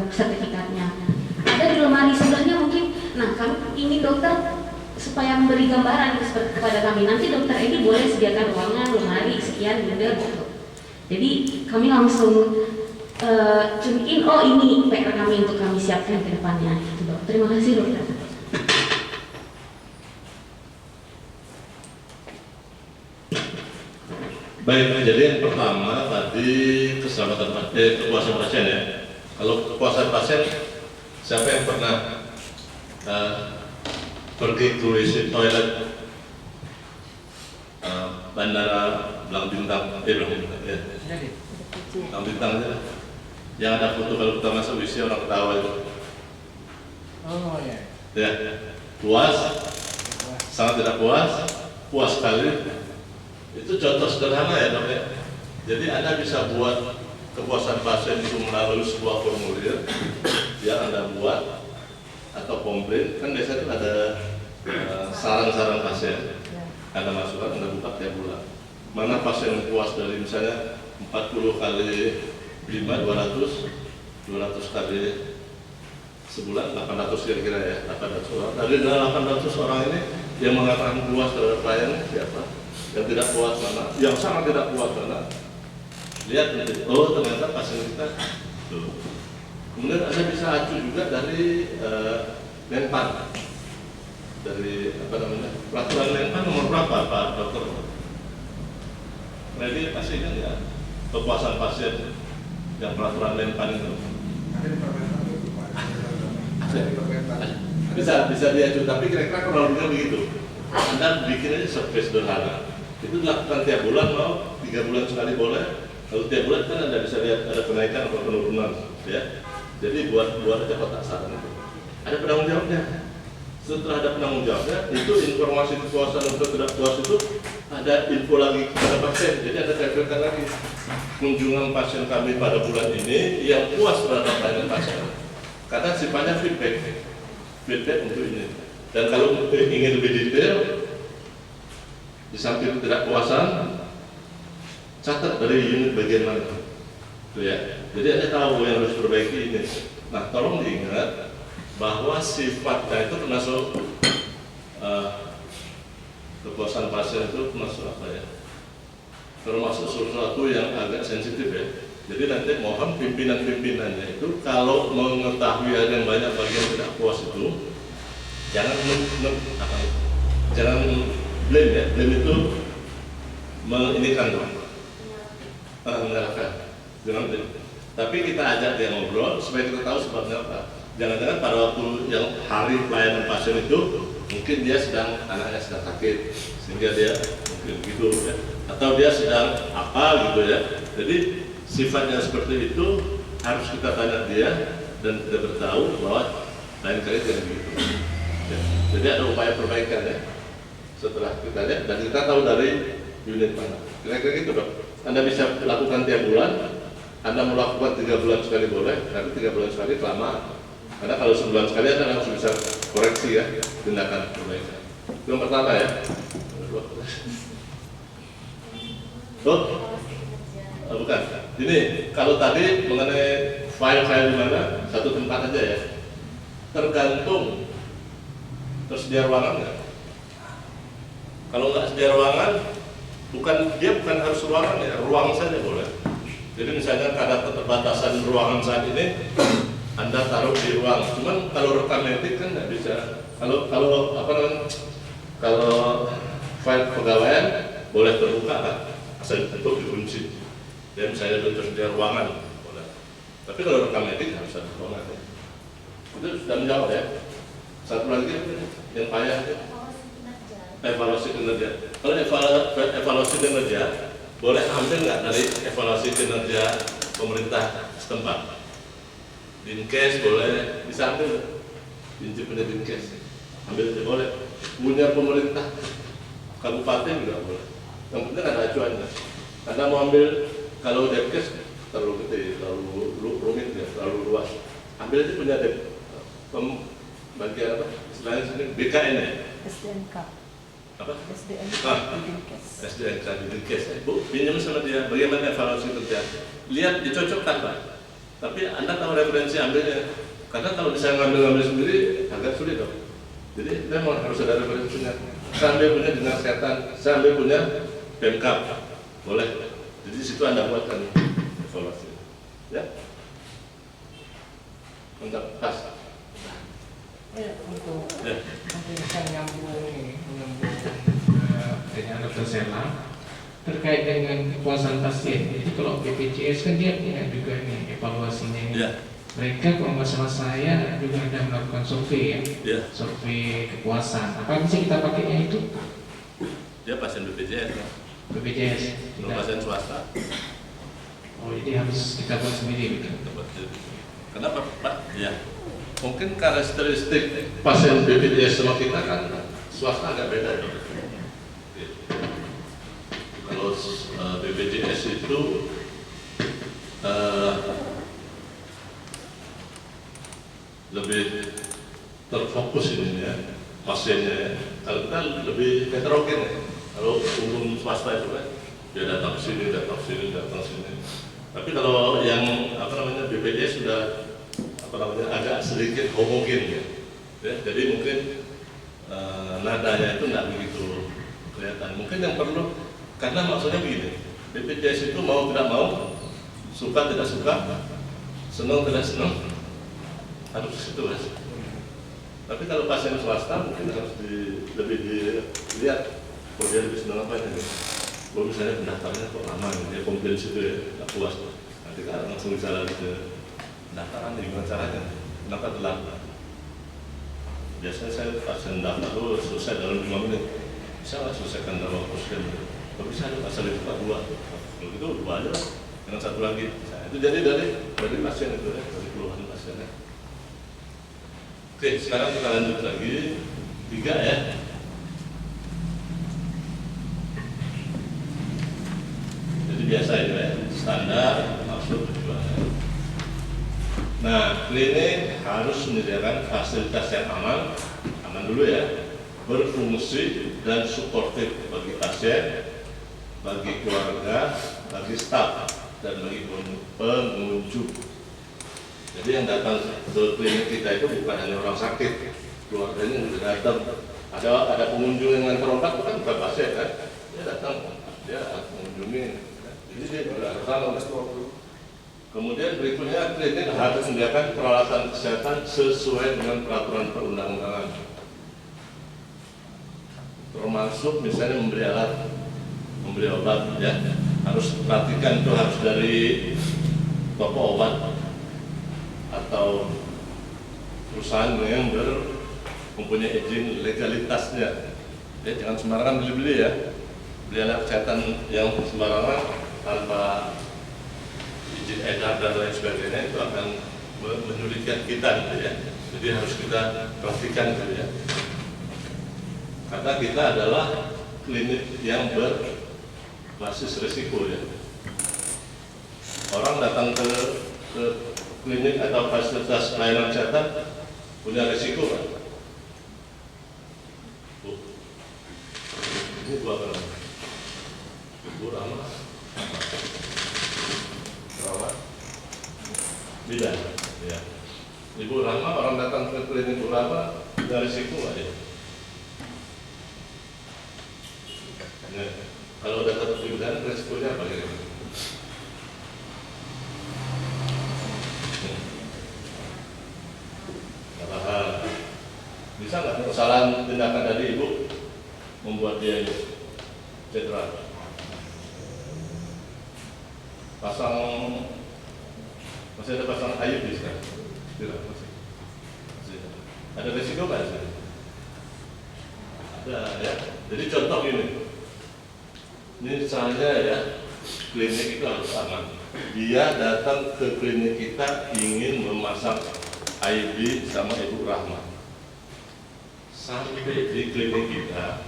sertifikatnya. Ada di lemari sebelahnya mungkin. Nah, kami ingin dokter supaya memberi gambaran kepada kami, nanti dokter ini boleh sediakan ruangan, lemari, sekian, bundel gitu. Jadi kami langsung tune in, ini PR kami untuk kami siapkan ke depannya gitu, dok. Terima kasih dokter. Baik, jadi yang pertama tadi kepuasan pasien ya. Kalau kepuasan pasien, siapa yang pernah pergi ke WC toilet bandara Blang Bintang, ya. Blang Bintang ya. Yang ada foto kalau kita masuk WC orang ketawa itu. Oh ya. Ya, puas, sangat tidak puas, puas sekali. Itu contoh sederhana ya dok ya. Jadi Anda bisa buat kepuasan pasien itu melalui sebuah formulir yang Anda buat atau komplain. Kan biasanya itu ada saran-saran pasien. Anda masukkan, Anda buka tiap bulan. Mana pasien yang puas dari misalnya 40 kali 5, 200 kali sebulan, 800 kira-kira ya, 800 orang. Dari 800 orang ini yang mengatakan puas terhadap pelayanan siapa? Yang tidak puas mana? Yang sangat tidak puas mana? Lihat nanti, ternyata pasien kita tuh. Kemudian Anda bisa acu juga dari Menpan, dari peraturan Menpan nomor berapa Pak Dokter? Jadi pasti kan ya kepuasan pasien yang peraturan Menpan itu. Bisa diacu, tapi kira-kira kurang lebih begitu. Anda bikin aja survei sederhana. Itu dilakukan tiap bulan, mau 3 bulan sekali boleh. Kalau tiap bulan kan Anda bisa lihat ada kenaikan atau penurunan, ya. Jadi buat aja kotak saran itu. Ada penanggung jawabnya. Setelah ada penanggung jawabnya, itu informasi kepuasan untuk tidak puas itu ada info lagi kepada pasien. Jadi ada tracker lagi. Kunjungan pasien kami pada bulan ini yang puas terhadap pelayanan pasien. Karena sifatnya feedback untuk ini. Dan kalau ingin lebih detail, di samping tidak puasan, catat dari unit bagian mana. Itu ya. Jadi Anda tahu yang harus perbaiki ini. Nah, tolong diingat bahwa sifatnya itu termasuk kepuasan pasien itu termasuk apa ya? Termasuk sesuatu yang agak sensitif ya. Jadi nanti mohon pimpinan-pimpinannya itu kalau mengetahui ada yang banyak bagian tidak puas itu, jangan blame ya. Blame itu menginikan menyalahkan. Jangan blame. Tapi kita ajak dia ngobrol supaya kita tahu sebabnya apa. Jangan-jangan pada waktu yang hari pelayanan pasien itu mungkin dia anaknya sedang sakit sehingga dia mungkin gitu ya. Atau dia sedang apa gitu ya. Jadi sifatnya seperti itu harus kita tanya dia dan kita beritahu bahwa lain kali jangan begitu. Ya. Jadi ada upaya perbaikan ya. Setelah kita lihat dan kita tahu dari unit mana. Kira-kira gitu dok. Anda bisa lakukan tiap bulan Anda melakukan 3 bulan sekali boleh, tapi 3 bulan sekali kelamaan. Karena kalau sebulan sekali Anda langsung bisa koreksi ya, tindakan perbaikan. Itu yang pertama ya. Bukan. Ini kalau tadi mengenai file-file di mana satu tempat aja ya. Tergantung tersedia ruangan nggak. Kalau nggak sedia ruangan, dia bukan harus ruangan ya, ruang saja boleh. Jadi misalnya karena keterbatasan ruangan saat ini, Anda taruh di ruang. Cuman kalau rekam medik kan nggak bisa. Kalau apa namanya? Kalau file pegawaian boleh terbuka kan, asal ditutup dikunci. Dan misalnya belum tersedia ruangan, boleh. Tapi kalau rekam medik harus ada ruangan. Ya. Itu sudah menjawab ya. Satu lagi yang payah ya. Evaluasi kinerja. Kalau evaluasi kinerja, boleh ambil nggak dari evaluasi kinerja pemerintah setempat? Dinkes boleh, bisa ambil. Punya Dinkes, ambil aja boleh. Punya pemerintah kabupaten juga boleh. Yang penting ada acuannya. Anda mau ambil, kalau Dinkes terlalu gede, terlalu rumit ya, terlalu luas. Ambil aja punya bagian apa? Istilahnya sini BKN ya. SDNK. Apa? SDNK di Dinkes. SDNK di Dinkes. Bu, pinjam sama dia bagaimana evaluasi kerja. Lihat dicocokkan Pak. Tapi Anda tahu referensi ambilnya. Karena kalau bisa ngambil sendiri agak sulit dong. Jadi memang harus ada referensinya. Saya ambil punya dinas kesehatan, saya ambil punya Pemkab, boleh. Jadi di situ Anda buatkan evaluasi. Ya. Untuk pas. Untuk Ya. Nanti saya nyambung dengan Dr. Sela terkait dengan kepuasan pasien. Jadi kalau BPJS kan dia punya juga nih evaluasinya ini. Ya. Mereka kalau nggak salah saya juga ada melakukan survei ya, Ya. survei kepuasan. Apa bisa kita pakainya itu? Dia pasien BPJS. BPJS. Kalau pasien swasta. Oh, jadi harus kita buat sendiri gitu. Kenapa Pak? Ya. Mungkin karakteristik pasien BPJS sama kita kan swasta agak beda ya. Kalau BPJS itu lebih terfokus ini ya pasiennya ya. Kalau kita lebih heterogen ya. Kalau umum swasta itu kan dia datang sini, datang sini, datang sini. Tapi kalau yang apa namanya BPJS sudah apa namanya agak sedikit homogen ya. Jadi mungkin nadanya itu nggak begitu kelihatan. Mungkin yang perlu karena maksudnya begini, BPJS itu mau tidak mau, suka tidak suka, senang tidak senang, harus situ Mas. Tapi kalau pasien swasta mungkin harus lebih dilihat, kalau dia lebih senang apa ini. Kalau misalnya pendaftarannya kok lama, dia komplain situ ya, nggak puas. Nanti kan langsung bisa lagi ke pendaftaran, gimana caranya? Kenapa telat? Biasanya saya pasien daftar dulu selesai dalam 5 menit. Bisa nggak selesaikan dalam waktu sekian? Kalau bisa ada pasal itu Pak 2. Kalau gitu 2 aja lah, dengan 1 lagi. Nah, itu jadi dari pasien itu ya, dari keluhan pasiennya. Oke, sekarang kita lanjut lagi 3 ya. Jadi biasa itu ya, standar, maksud tujuannya. Nah, klinik harus menyediakan fasilitas yang aman dulu ya, berfungsi dan suportif bagi pasien, bagi keluarga, bagi staf, dan bagi pengunjung. Jadi yang datang ke klinik kita itu bukan hanya orang sakit, keluarganya juga datang. Ada pengunjung yang ngantar obat, bukan pasien kan? Dia datang, dia mengunjungi. Jadi dia juga harus tahu. Kemudian berikutnya klinik harus menyediakan peralatan kesehatan sesuai dengan peraturan perundang-undangan. Termasuk misalnya memberi obat ya. Harus perhatikan itu harus dari toko obat atau perusahaan yang mempunyai izin legalitasnya. Ya, jangan sembarangan beli-beli ya. Beli alat kesehatan yang sembarangan tanpa izin edar dan lain sebagainya itu akan menyulitkan kita gitu ya. Jadi harus kita perhatikan gitu ya. Karena kita adalah klinik yang berbasis risiko ya. orang datang ke klinik atau fasilitas pelayanan kesehatan punya risiko kan? Bu, ini Bu apa namanya? Bu Rama, perawat, bidan, ya. Ibu Rama, orang datang ke klinik Bu Rama punya risiko nggak ya? Ya. Kalau datang ke bidan, risikonya apa ya? Bisa nggak kesalahan tindakan dari ibu membuat dia cedera? Masih ada pasang IUD sekarang? Tidak, masih. Ada resiko nggak sih? Ada ya. Jadi contoh ini misalnya ya, klinik itu harus aman. Dia datang ke klinik kita ingin memasang IUD sama Ibu Rahma. Sampai di klinik kita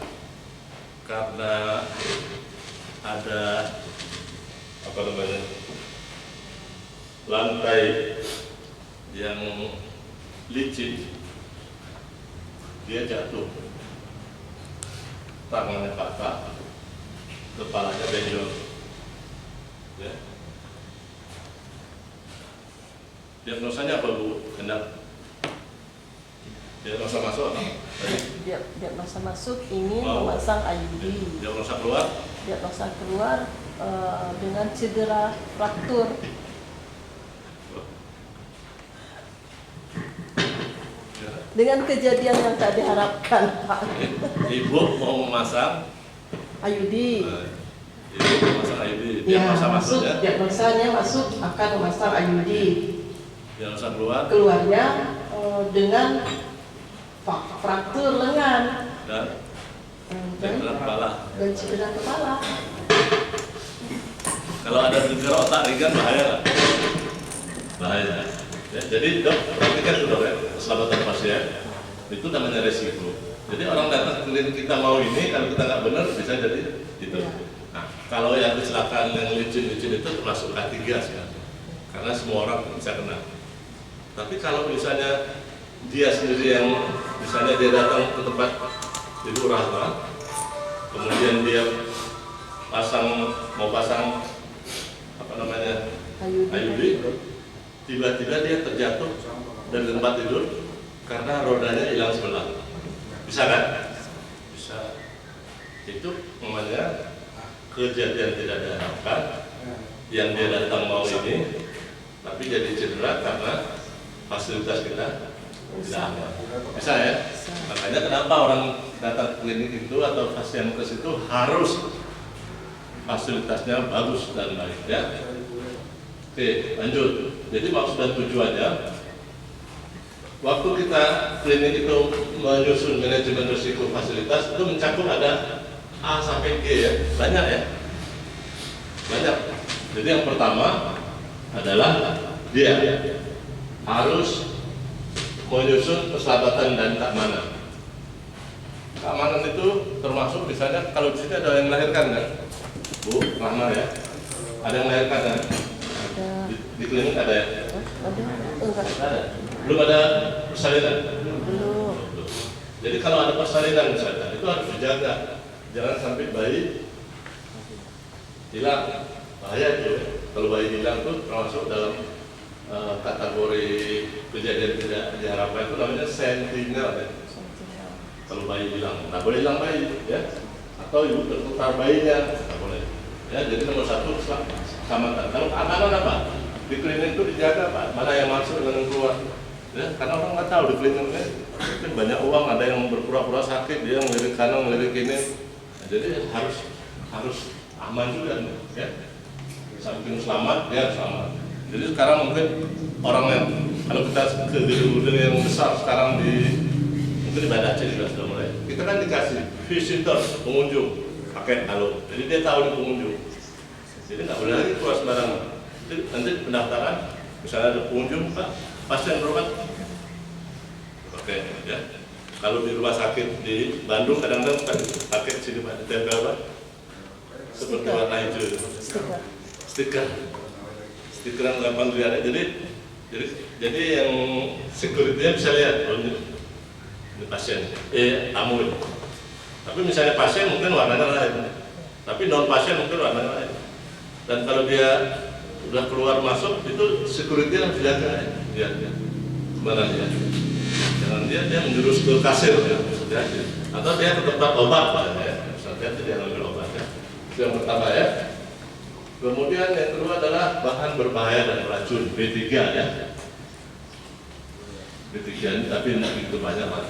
karena ada apa namanya lantai yang licin, dia jatuh, tangannya patah, kepalanya benjol, ya. Diagnosanya apa Bu? Hendak diagnosa masuk? Diagnosa masuk ingin Oh. memasang IUD. Diagnosa keluar? Diagnosa keluar dengan cedera fraktur. Ya. Dengan kejadian yang tak diharapkan, Pak. Ibu mau memasang IUD. Ibu mau memasang IUD. Ya, Diagnosa masuk, masuknya? diagnosanya masuk akan memasang IUD. Diagnosa keluar? Keluarnya dengan fraktur lengan Dan cedera kepala. dan cedera kepala. Kalau ada gegar otak ringan bahaya nggak? Bahaya. Ya, jadi dok, perhatikan dulu ya, keselamatan pasien itu namanya resiko. Jadi orang datang ke klinik kita mau ini, kalau kita nggak benar bisa jadi itu. Nah, kalau yang kecelakaan yang licin-licin itu termasuk K3 ya, karena semua orang bisa kena. Tapi kalau misalnya dia sendiri yang misalnya dia datang ke tempat Ibu Rahma, kemudian dia mau pasang apa namanya IUD, tiba-tiba dia terjatuh dari tempat tidur karena rodanya hilang sebelah. Bisa kan? Bisa. Itu namanya kejadian tidak diharapkan yang dia datang mau ini, tapi jadi cedera karena fasilitas kita tidak aman. Bisa ya? Makanya kenapa orang datang ke klinik itu atau pasien ke situ harus fasilitasnya bagus dan baik ya. Oke, lanjut. Jadi maksud dan tujuannya, waktu kita klinik itu menyusun manajemen risiko fasilitas itu mencakup ada A sampai G ya, banyak ya, banyak. Jadi yang pertama adalah dia harus menyusun keselamatan dan keamanan. Keamanan itu termasuk misalnya kalau di sini ada yang melahirkan kan, Bu Rahma ya, ada yang melahirkan kan? Ada. Di klinik ada ya? Ada. Enggak. Ada. Belum ada persalinan? Belum. Jadi kalau ada persalinan misalnya, itu harus dijaga. Jangan sampai bayi hilang. Bahaya itu ya. Kalau bayi hilang itu termasuk dalam kategori kejadian tidak diharapkan, itu namanya sentinel ya. Kalau bayi hilang, nggak boleh hilang bayi ya. Atau ibu tertukar bayinya, nggak boleh. Ya, jadi nomor satu keselamatan. Kalau keamanan apa? Di klinik itu dijaga Pak, mana yang masuk dan yang keluar. Ya, karena orang nggak tahu di klinik ini mungkin banyak uang, ada yang berpura-pura sakit, dia ngelirik kanan, ngelirik kiri. Nah, jadi harus aman juga nih, ya. Samping selamat, dia selamat. Jadi sekarang mungkin orang yang kalau kita ke gedung-gedung yang besar sekarang mungkin di Banda Aceh juga sudah mulai. Kita kan dikasih visitor, pengunjung, paket halo. Jadi dia tahu di pengunjung. Jadi nggak boleh lagi keluar sembarangan. Jadi nanti pendaftaran, misalnya ada pengunjung, Pak, pasien berobat. Oke, ya. Kalau di rumah sakit di Bandung kadang-kadang paket sini Pak, ditempel Pak. Seperti warna hijau. Stiker. Stiker. pikiran gampang dilihat. Jadi yang security-nya bisa lihat ini pasien, tamu ini. Tapi misalnya pasien mungkin warnanya lain, tapi non pasien mungkin warnanya lain. Dan kalau dia udah keluar masuk itu security harus jaga dia kemana dia, jangan dia menjurus ke kasir ya, atau dia ke tempat obat ya, misalnya dia ngambil obat ya. Itu yang pertama ya. Kemudian yang kedua adalah bahan berbahaya dan beracun B3 ya. B3 ini tapi tidak begitu banyak lah,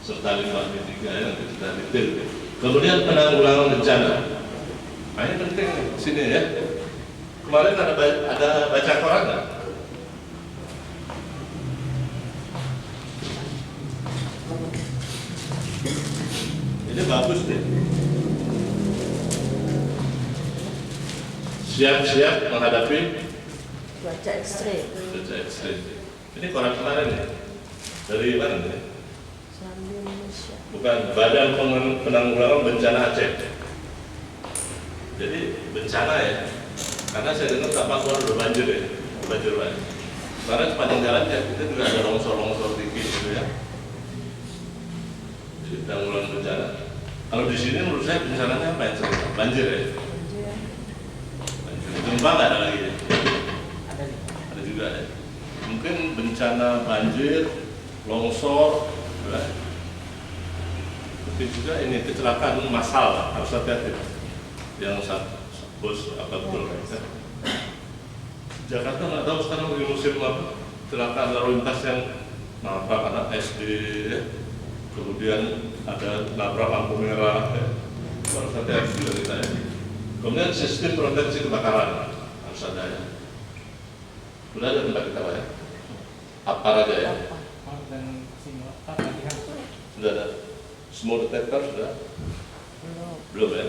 serta limbah B3 ya, nanti kita detail. Kemudian penanggulangan bencana. Nah, ini penting sini ya. Kemarin ada baca koran nggak? Ini bagus nih. Siap-siap menghadapi Cuaca ekstrim. cuaca ekstrim. Ini koran kemarin nih. Dari mana nih? Selandia Indonesia. Bukan, Badan Penanggulangan Bencana Aceh. Jadi bencana ya. Karena saya dengar Tapak Luar udah banjir ya, banjir banget. Karena sepanjang jalan ya, kita juga ada longsor-longsor dikit gitu ya. Jadi penanggulangan bencana. Kalau di sini menurut saya bencananya apa yang sering? Banjir ya. Banjir. Gempa nggak ada lagi ya? Ada juga ya. Mungkin bencana banjir, longsor, ya. Mungkin juga ini kecelakaan massal, harus hati-hati. Yang satu bus apa betul ya. Jakarta nggak tahu sekarang di musim apa kecelakaan lalu lintas yang nabrak anak SD ya. Kemudian ada nabrak lampu merah ya. Harus hati-hati juga kita ya. Kemudian sistem proteksi kebakaran harus ada ya. Sudah ada tempat kita Pak ya? Apa aja ya? Dan simulator latihan. Sudah ada. Smoke detector sudah? Belum ya?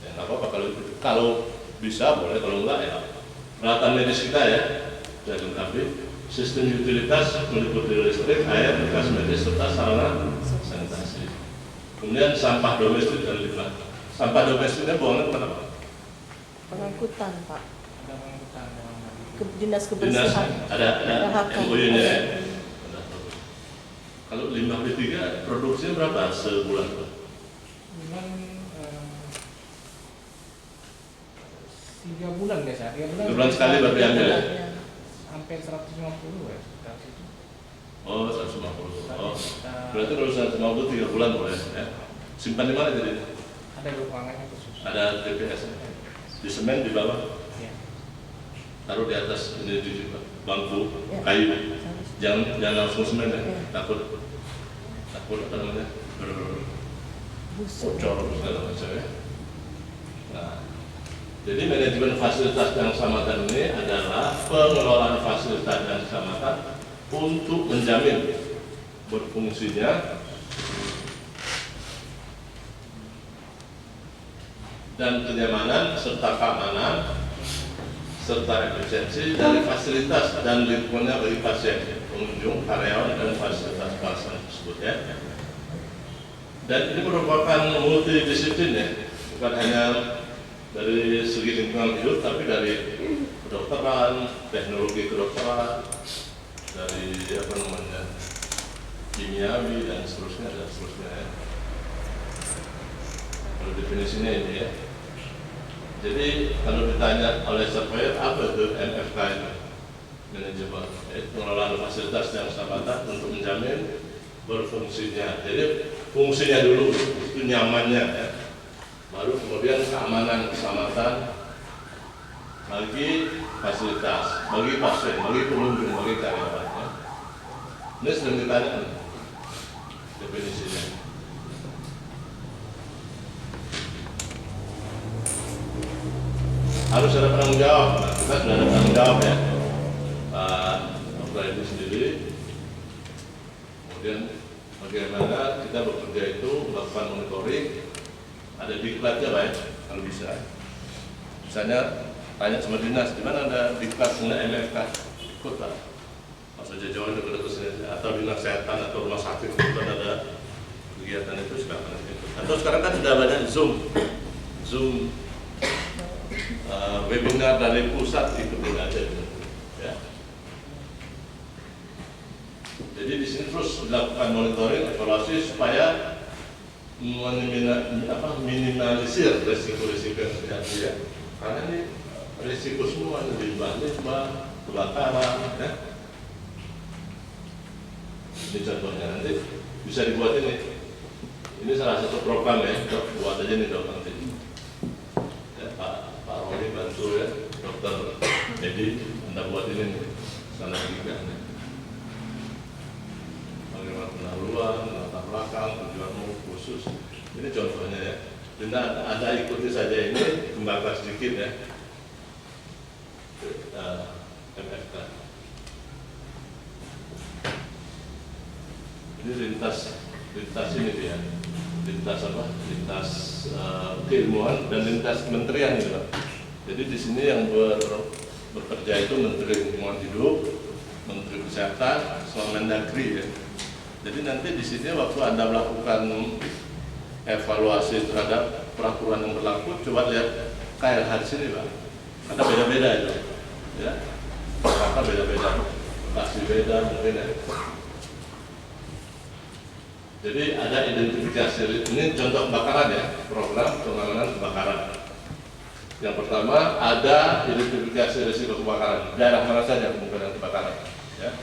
Ya nggak apa-apa kalau bisa boleh, kalau enggak ya peralatan medis kita ya sudah dilengkapi. Sistem utilitas meliputi listrik, air, gas medis serta sarana sanitasi. Kemudian sampah domestik dan limbah. Sampah domestiknya buangan kemana Pak? Pengangkutan Pak. Ada pengangkutan Dinas Dinas kebersihan. ada HK. MOU-nya ya. Kalau limbah B3 produksinya berapa sebulan Pak? bulan 3 bulan biasa. 3 bulan sekali baru diambil ya? Sampai 150 ya sekitar situ. Oh 150. Oh, berarti kalau 150 3 bulan boleh ya? Simpan di mana jadi? Ada ruangannya khusus. Ada TPS ya? Di semen di bawah? Ya. Taruh di atas ini di bangku Ya. kayu. Jangan langsung semen ya? Ya. Takut apa namanya? Busuk. Bocor segala macam ya. Nah, jadi manajemen fasilitas dan keselamatan ini adalah pengelolaan fasilitas dan keselamatan untuk menjamin berfungsinya dan kenyamanan serta keamanan serta efisiensi dari fasilitas dan lingkungannya bagi pasien, pengunjung, karyawan dan fasilitas pelaksanaan tersebut ya. Dan ini merupakan multidisiplin ya, bukan hanya dari segi lingkungan hidup, tapi dari kedokteran, teknologi kedokteran, dari apa namanya kimiawi dan seterusnya ya. Kalau definisinya ini ya. Jadi kalau ditanya oleh surveyor apa itu MFK itu? Manajemen, pengelolaan fasilitas dan keselamatan untuk menjamin berfungsinya. Jadi fungsinya dulu itu nyamannya ya. Baru kemudian keamanan keselamatan bagi fasilitas, bagi pasien, bagi pengunjung, bagi karyawan ya. Ini sering ditanya definisinya. Harus ada penanggung jawab. Nah, kita sudah ada penanggung jawab ya. Pak Dr. itu sendiri. Kemudian bagaimana kita bekerja itu melakukan monitoring. Ada diklatnya Pak ya, kalau bisa. Misalnya tanya sama dinas, di mana ada diklat mengenai MFK, ikut Pak. Maksudnya jauh dekat sini, atau dinas kesehatan atau rumah sakit itu ada kegiatan itu silakan. Atau sekarang kan sudah banyak Zoom webinar dari pusat ikutin aja, ya. Jadi di sini terus dilakukan monitoring, evaluasi supaya minimalisir resiko-resiko yang terjadi, ya. Karena ini resiko semua, limbah, kebakaran, ya. Ini contohnya, nanti bisa dibuat ini. Ini salah satu program, ya, dok, buat aja nih dok nanti. Ya, Pak Roni bantu, ya, dokter Edi, Anda buat ini nih, standar 3 nih. Bagaimana pendahuluan, latar belakang, tujuanmu khusus. Ini contohnya, ya. Anda ikuti saja ini, kembangkan sedikit, ya. MFK. Ini lintas ini dia, lintas apa? Lintas keilmuan dan lintas kementerian gitu. Jadi di sini yang bekerja itu Menteri Lingkungan Hidup, Menteri Kesehatan, sama Mendagri, ya. Jadi nanti di sini waktu Anda melakukan evaluasi terhadap peraturan yang berlaku, coba lihat KLH di sini, Pak. Ada beda-beda itu, ya. Apa beda-beda, pasti beda, mungkin, ya. Jadi ada identifikasi, ini contoh kebakaran, ya, program penanganan kebakaran. Yang pertama ada identifikasi risiko kebakaran, daerah mana saja kemungkinan kebakaran, ya.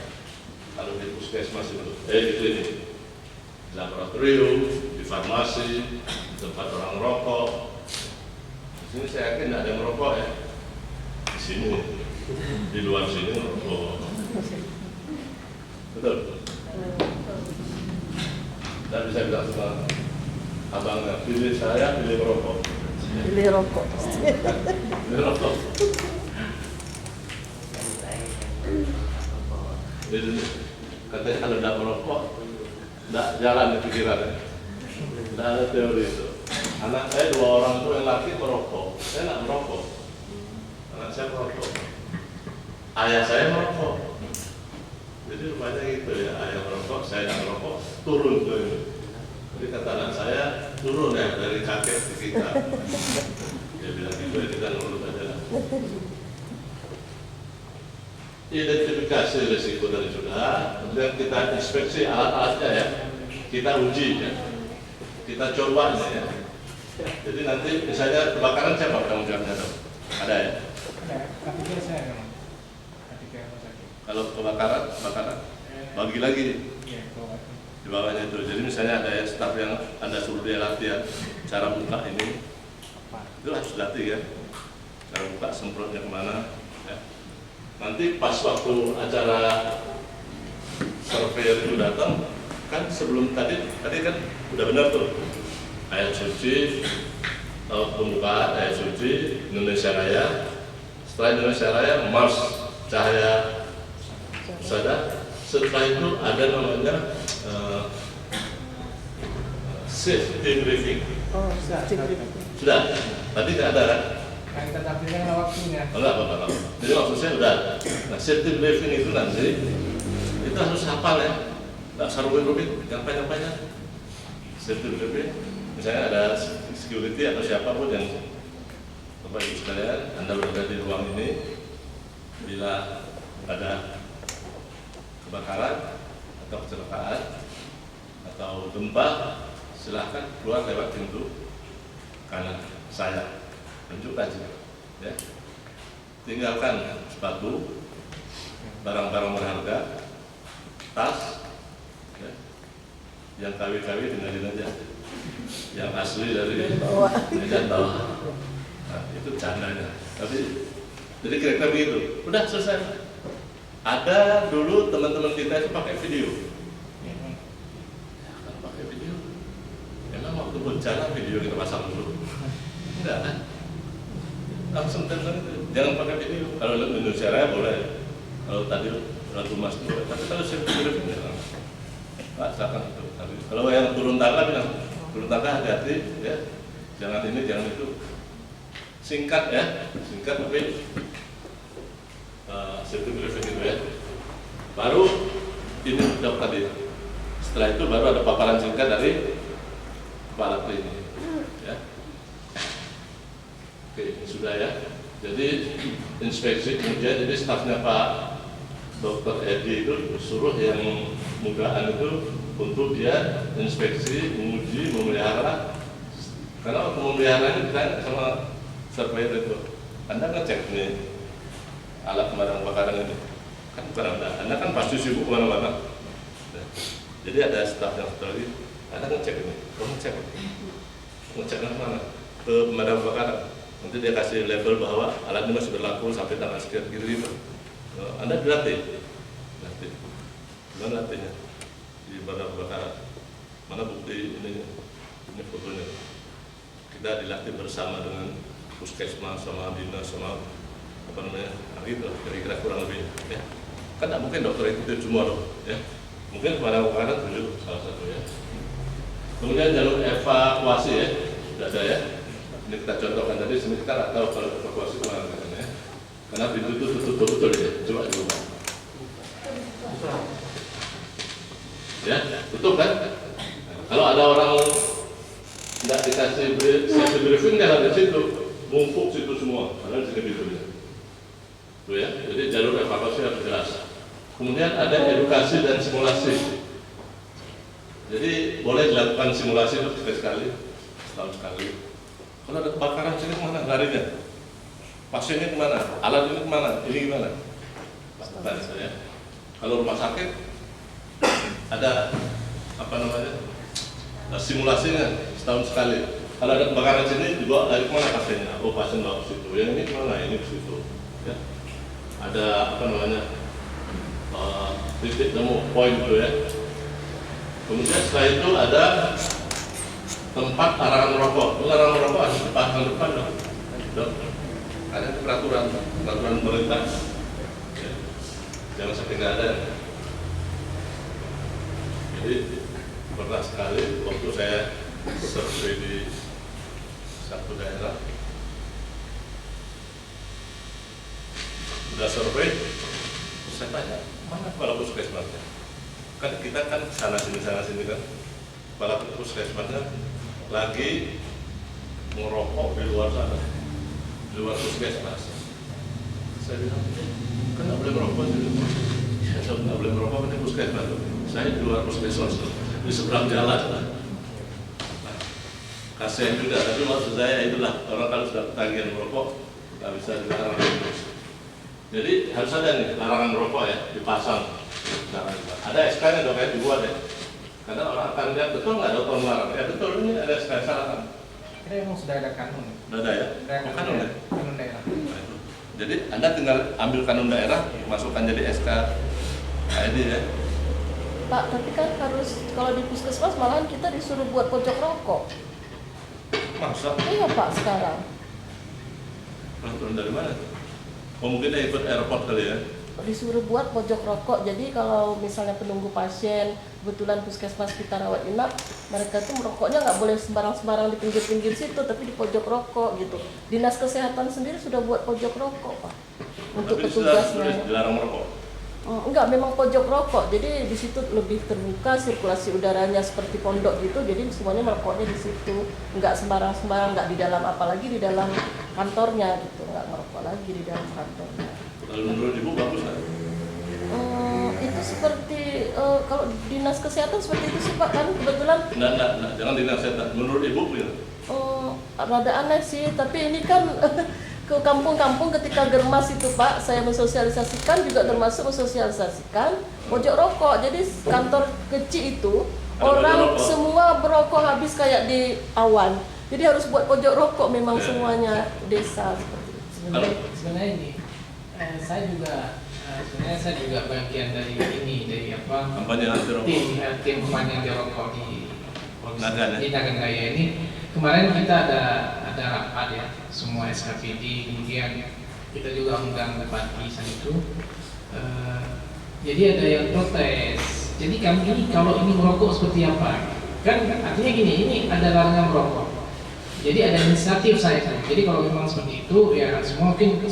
Kalau di puskesmas itu, di klinik, di laboratorium, di farmasi, di tempat orang merokok. Di sini saya yakin tidak ada yang merokok, ya. Di sini, di luar sini merokok. Betul. Dan bisa bilang sama abangnya, pilih saya, pilih merokok. Pilih rokok. Pilih rokok. Jadi katanya kalau tidak merokok, tidak jalan di pikirannya. Tidak ada teori itu. Anak saya 2 orang itu yang laki merokok, saya tidak merokok. Anak saya merokok. Ayah saya merokok. Jadi rupanya gitu, ya, ayah merokok, saya tidak merokok, turun tuh ini. Jadi kata anak saya, turun, ya, dari kakek ke kita. Dia bilang gitu, ya, kita nurut aja. Identifikasi risiko dari sudah, kemudian kita inspeksi alat-alatnya, ya. Kita uji, ya. Kita coba, ya. Jadi nanti misalnya kebakaran siapa bertanggung jawabnya, dok? Ada, ya? Ada, ketika saya memang. Ketika rumah sakit. Kalau kebakaran, bagi lagi Iya, kebakaran. di bawahnya itu. Jadi misalnya ada ya, staf yang Anda suruh dia latihan cara buka ini, itu harus latih, ya. Cara buka semprotnya kemana, ya. Nanti pas waktu acara surveyor itu datang, kan sebelum tadi kan udah benar tuh, air suci, pembukaan air suci, Indonesia Raya. Setelah Indonesia Raya, Mars, cahaya Sada. Setelah itu ada namanya safety briefing. Oh, Sudah, tadi tidak ada, kan? Kan kita tampilkan waktunya. Enggak. Jadi maksud saya udah. Nah, safety briefing itu nanti itu harus hafal, ya. Nggak usah rumit-rumit, yang panjang-panjang. Safety briefing, misalnya ada security atau siapapun yang Bapak Ibu sekalian, Anda berada di ruang ini, bila ada kebakaran atau kecelakaan atau gempa, silahkan keluar lewat pintu kanan saya. Tunjuk aja, ya. Tinggalkan sepatu, barang-barang berharga, tas, ya. Yang KW-KW tinggalin aja. Yang asli dari meja bawah. Nah, itu candanya. Tapi jadi kira-kira begitu. Udah selesai. Ada dulu teman-teman kita itu pakai video. Kan pakai video. Emang waktu bencana video kita pasang dulu? Enggak, kan? Langsung tentang itu. Jangan pakai video. Kalau Indonesia Raya boleh. Kalau tadi Ratu Mas boleh. Tapi kalau saya video enggak. Pak, silakan itu. Kalau yang turun tangga bilang, turun tangga hati-hati, ya. Jangan ini, jangan itu. Singkat, ya. Singkat tapi safety briefing itu, ya. Baru ini dok tadi. Setelah itu baru ada paparan singkat dari kepala klinik, ya. Oke, ini sudah, ya. Jadi inspeksi kemudian jadi stafnya Pak Dr. Edi itu suruh yang mugaan itu untuk dia inspeksi, menguji, memelihara. Karena waktu memeliharanya ditanya sama surveyor itu, Anda ngecek nih alat pemadam kebakaran ini? Kan bukan Anda kan pasti sibuk kemana-mana. Jadi ada staf yang satu lagi, Anda ngecek ini, ngecek ke mana? Ke pemadam kebakaran. Nanti dia kasih label bahwa alat ini masih berlaku sampai tanggal sekian gitu. Anda dilatih, mana latihnya di pemadam kebakaran? Mana bukti ini fotonya? Kita dilatih bersama dengan puskesmas sama dinas sama apa namanya, gitu kira-kira kurang lebih ya. Kan tidak mungkin dokter itu semua dong ya. Mungkin pemadam kebakaran 7 salah satu ya. Kemudian jalur evakuasi ya, sudah ada ya. Ini kita contohkan tadi, sini kita nggak tahu kalau evakuasi kemana kan ya. Karena pintu itu tutup betul ya, coba dibuka. Ya, tutup kan? Kalau ada orang nggak dikasih safety briefing, dia ada di situ, mumpuk situ semua, padahal sini pintunya. Tuh ya, jadi jalur evakuasi harus jelas. Kemudian ada edukasi dan simulasi. Jadi boleh dilakukan simulasi itu sekali, setahun sekali. Kalau ada kebakaran sini kemana larinya? Pasiennya kemana? Alat ini kemana? Ini gimana? Bukan ya. Kalau rumah sakit ada apa namanya simulasinya setahun sekali. Kalau ada kebakaran sini juga dari kemana pasiennya? Oh pasien bawa ke situ. Yang ini kemana? Ini ke situ. Ya. Ada apa namanya titik temu poin itu ya. Kemudian setelah itu ada tempat larangan merokok. Larangan merokok harus dipasang depan dong. Ada peraturan pemerintah. Ya. Jangan sampai nggak ada. Jadi pernah sekali waktu saya survei di satu daerah, udah survei, saya tanya mana kepala puskesmasnya? Kan kita kan sana sini kan, kepala puskesmasnya lagi merokok di luar sana, di luar puskesmas. Saya bilang, kan nggak boleh merokok sih. Ya, saya nggak boleh merokok di puskesmas. Saya di luar puskesmas, di seberang jalan. Nah, kasihan juga, tapi maksud saya itulah orang kalau sudah ketagihan merokok nggak bisa dilarang terus. Jadi harus ada nih larangan merokok ya, dipasang. Ada SK-nya dong ya, dibuat ya. Karena orang akan lihat betul nggak ada orang larang. Ya betul, ini ada SK larangan. Kita emang sudah ada kanun. Sudah ada ya? Ada Kanun ya? Kanun daerah. Nah, itu. Jadi Anda tinggal ambil kanun daerah, masukkan jadi SK KID ya. Pak, tapi kan harus kalau di puskesmas malahan kita disuruh buat pojok rokok. Masa? Iya Pak sekarang. Peraturan dari mana? Oh mungkin dia ikut airport kali ya? Disuruh buat pojok rokok. Jadi kalau misalnya penunggu pasien, kebetulan puskesmas kita rawat inap, mereka tuh merokoknya nggak boleh sembarang-sembarang di pinggir-pinggir situ, tapi di pojok rokok gitu. Dinas Kesehatan sendiri sudah buat pojok rokok Pak untuk Tapi sudah petugasnya. dilarang merokok. Enggak, memang pojok rokok. Jadi di situ lebih terbuka, sirkulasi udaranya seperti pondok gitu. Jadi semuanya merokoknya di situ. Enggak sembarang-sembarang, enggak di dalam, apalagi di dalam kantornya gitu. Enggak merokok lagi di dalam kantornya. Kalau menurut Ibu bagus nggak? Itu seperti kalau dinas kesehatan seperti itu sih Pak, kan kebetulan. Nah, jangan dinas kesehatan. Menurut Ibu ya? Rada aneh sih, tapi ini kan ke kampung-kampung ketika germas itu Pak, saya mensosialisasikan juga termasuk mensosialisasikan pojok rokok. Jadi kantor kecil itu orang semua berokok habis kayak di awan. Jadi harus buat pojok rokok memang semuanya desa seperti itu. Sebenarnya ini saya juga bagian dari apa Kampanye anti rokok. tim kampanye anti rokok di Nagan, ya? di Nagan Raya ini. Kemarin kita ada rapat ya, semua SKPD, kemudian kita juga undang bupati saat itu. Jadi ada yang protes. Jadi kami ini kalau ini merokok seperti apa? Kan artinya gini, ini ada larangan merokok. Jadi ada inisiatif saya. Jadi kalau memang seperti itu, ya semua mungkin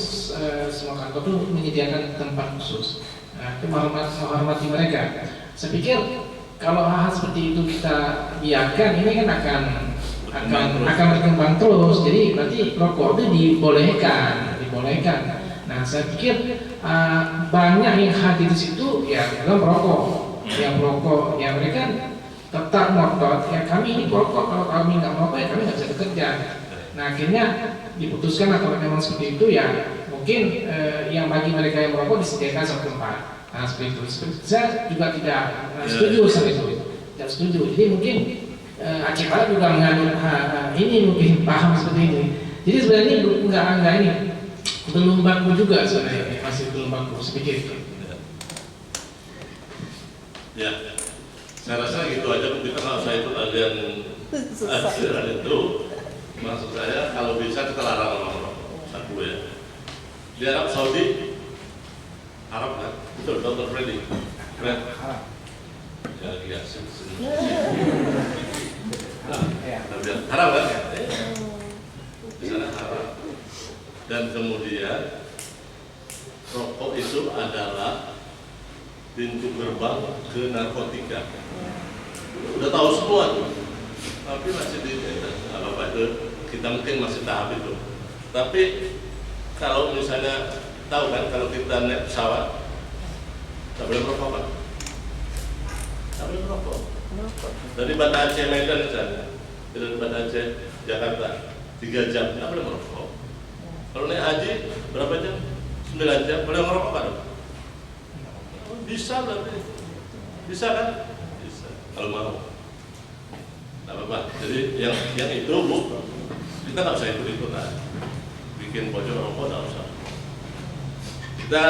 semua kantor itu menyediakan tempat khusus. Menghormati mereka. Saya pikir kalau hal seperti itu kita biarkan, ini kan akan berkembang terus. Jadi berarti rokok itu dibolehkan dibolehkan. Nah, saya pikir banyak yang hadir di situ ya dalam merokok, ya mereka tetap ngotot, ya kami ini merokok, kalau kami nggak merokok ya kami nggak bisa bekerja. Nah, akhirnya diputuskan atau memang seperti itu ya mungkin yang bagi mereka yang merokok disediakan satu tempat. Nah, seperti itu. Saya juga tidak setuju sama itu, tidak setuju. Jadi mungkin Aceh Barat juga mengandung ini mungkin paham seperti ini. Jadi sebenarnya enggak ini belum baku juga sebenarnya, masih belum baku sedikit. Ya, saya rasa gitu aja. Kita kalau saya ikut aliran itu, maksud saya kalau bisa kita larang orang satu ya. Di Arab Saudi, Arab kan, betul Dr. Freddy, ya iya haram kan? Di sana haram. Dan kemudian rokok itu adalah pintu gerbang ke narkotika. Udah tahu semua tuh, tapi masih di apa itu kita mungkin masih tahap itu. Tapi kalau misalnya tahu kan kalau kita naik pesawat, tak boleh merokok kan? Tak boleh merokok. Dari Banda Aceh Medan misalnya, dari Banda Aceh Jakarta 3 jam, tak boleh merokok. Kalau naik haji berapa jam? 9 jam, boleh merokok kan? Bisa lah, bisa kan? Bisa, kalau mau. Tidak apa-apa. Jadi yang itu bu, kita nggak usah ikut-ikutan. Bikin pojok rokok nggak usah. Kita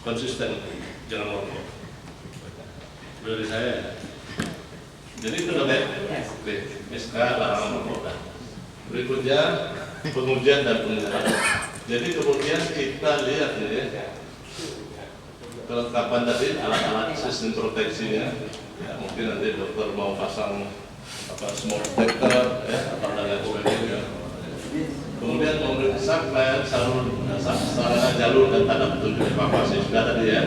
konsisten, jangan merokok. Dari saya. Jadi itu udah baik. SK larangan merokok. Berikutnya pengujian dan pengujian. Jadi kemudian kita lihat nih ya, kelengkapan tadi alat-alat sistem proteksinya. Ya, mungkin nanti dokter mau pasang smoke detector ya atau dan lain sebagainya. Kemudian memeriksa sarana jalur dan tanda petunjuk evakuasi sudah tadi ya.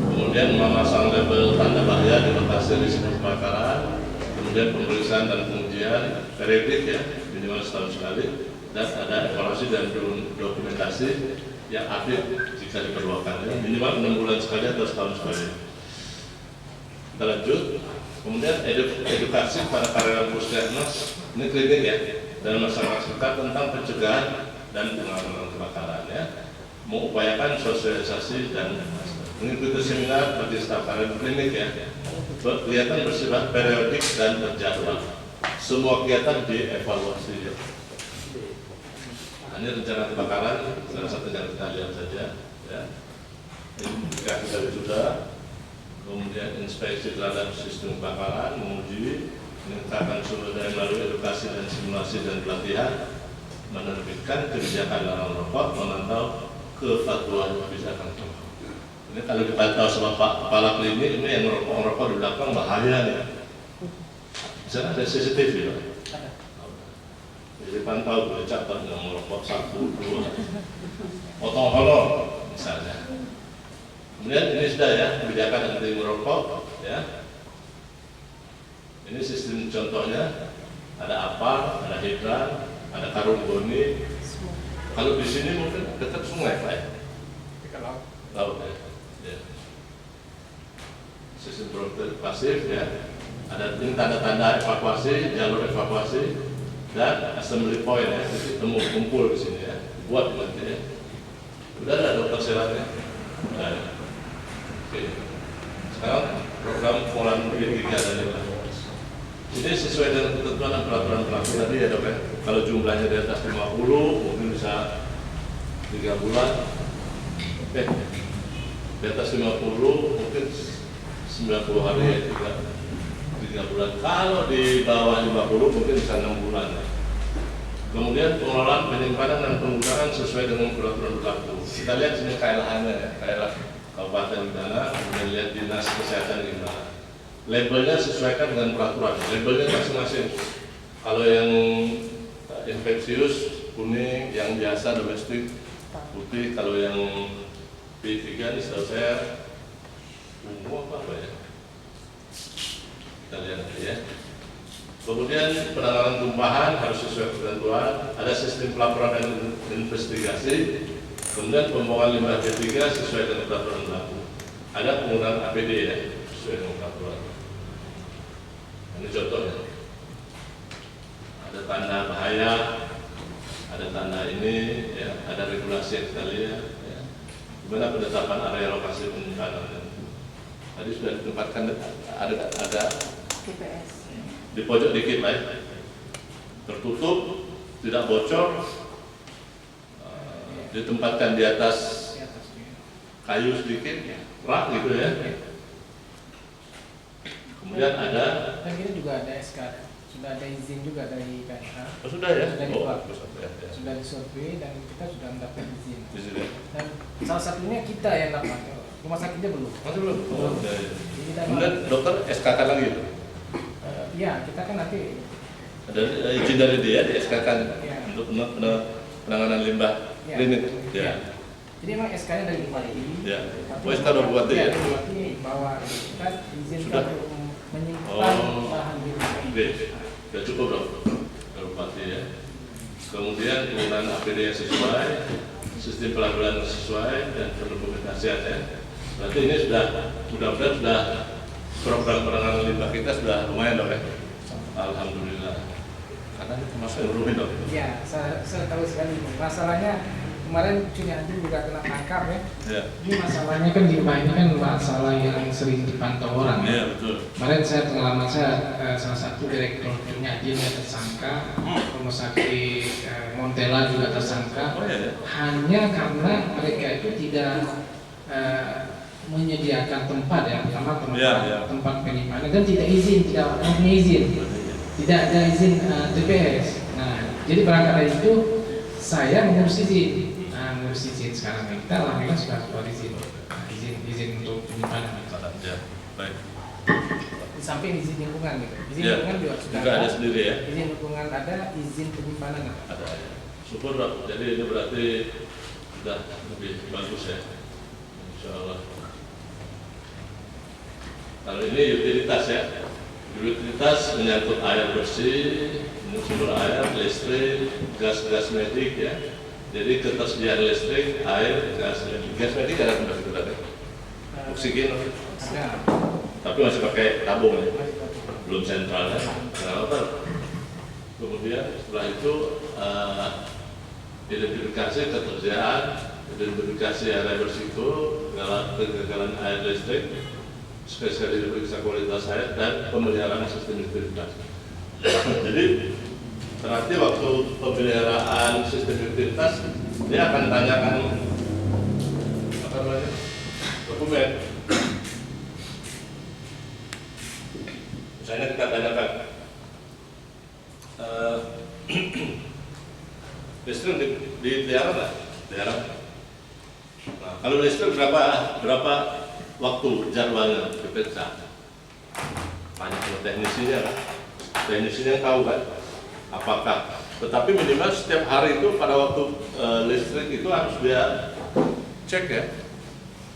Kemudian memasang label tanda bahaya di lokasi risiko kebakaran. Kemudian pemeriksaan dan pengujian periodik ya, minimal setahun sekali. Dan ada evaluasi dan dokumentasi yang update jika diperlukan ya. Minimal 6 bulan sekali atau setahun sekali. Kita lanjut. Kemudian edukasi pada karyawan puskesmas, ini klinik ya, dan masyarakat sekitar tentang pencegahan dan penanganan kebakaran ya. Mengupayakan sosialisasi dan mengikuti seminar bagi staf karyawan klinik ya. Kegiatan bersifat periodik dan terjadwal. Semua kegiatan dievaluasi ya. Ini rencana kebakaran, salah satu yang kita lihat saja ya. Indikasi dari sudah. Kemudian inspeksi terhadap sistem kebakaran, menguji, meningkatkan sumber daya melalui edukasi dan simulasi dan pelatihan, menerbitkan kebijakan larang rokok, memantau kepatuhan kebijakan rokok. Ini kalau dipantau sama Pak Kepala Klinik, ini yang ngerokok di belakang bahaya nih. Bisa ada CCTV loh. Jadi pantau boleh catat yang merokok 1, 2, potong honor misalnya. Kemudian ini sudah ya, kebijakan anti merokok ya. Ini sistem contohnya, ada apa, ada hidran, ada karung goni. Kalau di sini mungkin dekat sungai Pak ya? Laut ya. Ya. Sistem protek pasif ya. Ada ini tanda-tanda evakuasi, jalur evakuasi dan assembly point ya. Jadi temu kumpul di sini ya. Buat nanti ya. Udah ada dokter syaratnya. Nah, oke. Sekarang program pengolahan P3 tadi Pak. Ini sesuai dengan ketentuan dan peraturan pelaku tadi ya dok ya. Kalau jumlahnya di atas 50 mungkin bisa 3 bulan. Oke. Di atas 50 mungkin 90 hari ya 3 bulan. Kalau di bawah 50 mungkin bisa 6 bulan. Kemudian pengelolaan, penyimpanan dan penggunaan sesuai dengan peraturan berlaku. Kita lihat sini KLH-nya ya, KLH Kabupaten Gimana, kemudian lihat Dinas Kesehatan Gimana. Labelnya sesuaikan dengan peraturan, labelnya masing-masing. Kalau yang infeksius kuning, yang biasa domestik putih. Kalau yang P3 ini setahu saya ungu apa ya? Kita lihat ya. Kemudian penanganan tumpahan harus sesuai ketentuan, ada sistem pelaporan dan investigasi, kemudian pembuangan limbah B3 sesuai dengan peraturan berlaku. Ada penggunaan APD ya, sesuai dengan peraturan. Ini contohnya. Ada tanda bahaya, ada tanda ini, ya, ada regulasi yang kita lihat. Ya. Gimana penetapan area lokasi penyimpanan? Tadi sudah ditempatkan ada TPS. di pojok dikit lah ya. Tertutup, tidak bocor, ditempatkan di atas kayu sedikit, rak gitu ya. Kemudian ada, Dan kita juga ada SK, sudah ada izin juga dari KNH. oh, sudah ya? Sudah Oh, dibuat. bagus, ya, ya. Sudah disurvei dan kita sudah mendapat izin. Di sini. Dan salah satunya kita yang dapat, rumah sakitnya belum. Masih belum? Oh, ya, ya. Jadi kita Kemudian dokter SK kan lagi itu? ya kita kan nanti Ada izin dari dia, di SK kan Ya. untuk penanganan limbah Ya. klinik. Ya. Ya. Jadi emang SK-nya dari Bupati. Ya. Tapi Oh, SK dari Bupati ya? Dari Bupati bahwa kita izinkan Sudah? untuk menyimpan Oh. bahan limbah. Oke, sudah cukup dong, dari Bupati ya. Kemudian penggunaan APD yang sesuai, sistem pelabelan sesuai, dan pendokumentasian ya. Berarti ini sudah, mudah-mudahan sudah program penanganan limbah kita sudah lumayan dong ya. Alhamdulillah. Karena ini termasuk yang rumit dong. Ya, saya tahu sekali. Masalahnya kemarin Cuni Anjing juga kena tangkap ya. Ya, Ini masalahnya kan limbah ini kan masalah yang sering dipantau orang. iya betul. Kemarin saya pengalaman saya salah satu direktur Nyadin yang tersangka, rumah sakit Montella juga tersangka, Oh iya ya. hanya karena mereka itu tidak menyediakan tempat ya, pertama tempat, Ya, ya. tempat penyimpanan dan tidak punya izin, tidak ada izin TPS. Nah, jadi berangkat dari itu saya mengurus izin, sekarang kita alhamdulillah sudah izin, izin untuk penyimpanan. Ya, baik. Di samping izin lingkungan gitu. Izin Ya, lingkungan juga sudah juga ada sendiri ya. Izin lingkungan ada, izin penyimpanan ada. Ada ya. Syukur Dok. Jadi ini berarti sudah lebih bagus ya. Insya Allah. Kalau ini utilitas ya. Utilitas menyangkut air bersih, sumber air, listrik, gas medik ya. Jadi ketersediaan listrik, air, gas medik ada tempat itu tadi. Oksigen, Ada. tapi masih pakai tabung ya. Belum sentral ya. Kenapa? Kemudian setelah itu identifikasi ketersediaan, identifikasi area berisiko, kegagalan air listrik, spesialis periksa kualitas air, dan pemeliharaan sistem utilitas. Jadi nanti waktu pemeliharaan sistem utilitas dia akan tanyakan apa namanya dokumen. Misalnya kita tanyakan listrik dipelihara nggak? Pelihara. Nah, kalau listrik berapa waktu jadwalnya diperiksa? Banyak teknisinya kan? Teknisinya tahu kan? Apakah? Tetapi minimal setiap hari itu pada waktu listrik itu harus dia cek ya.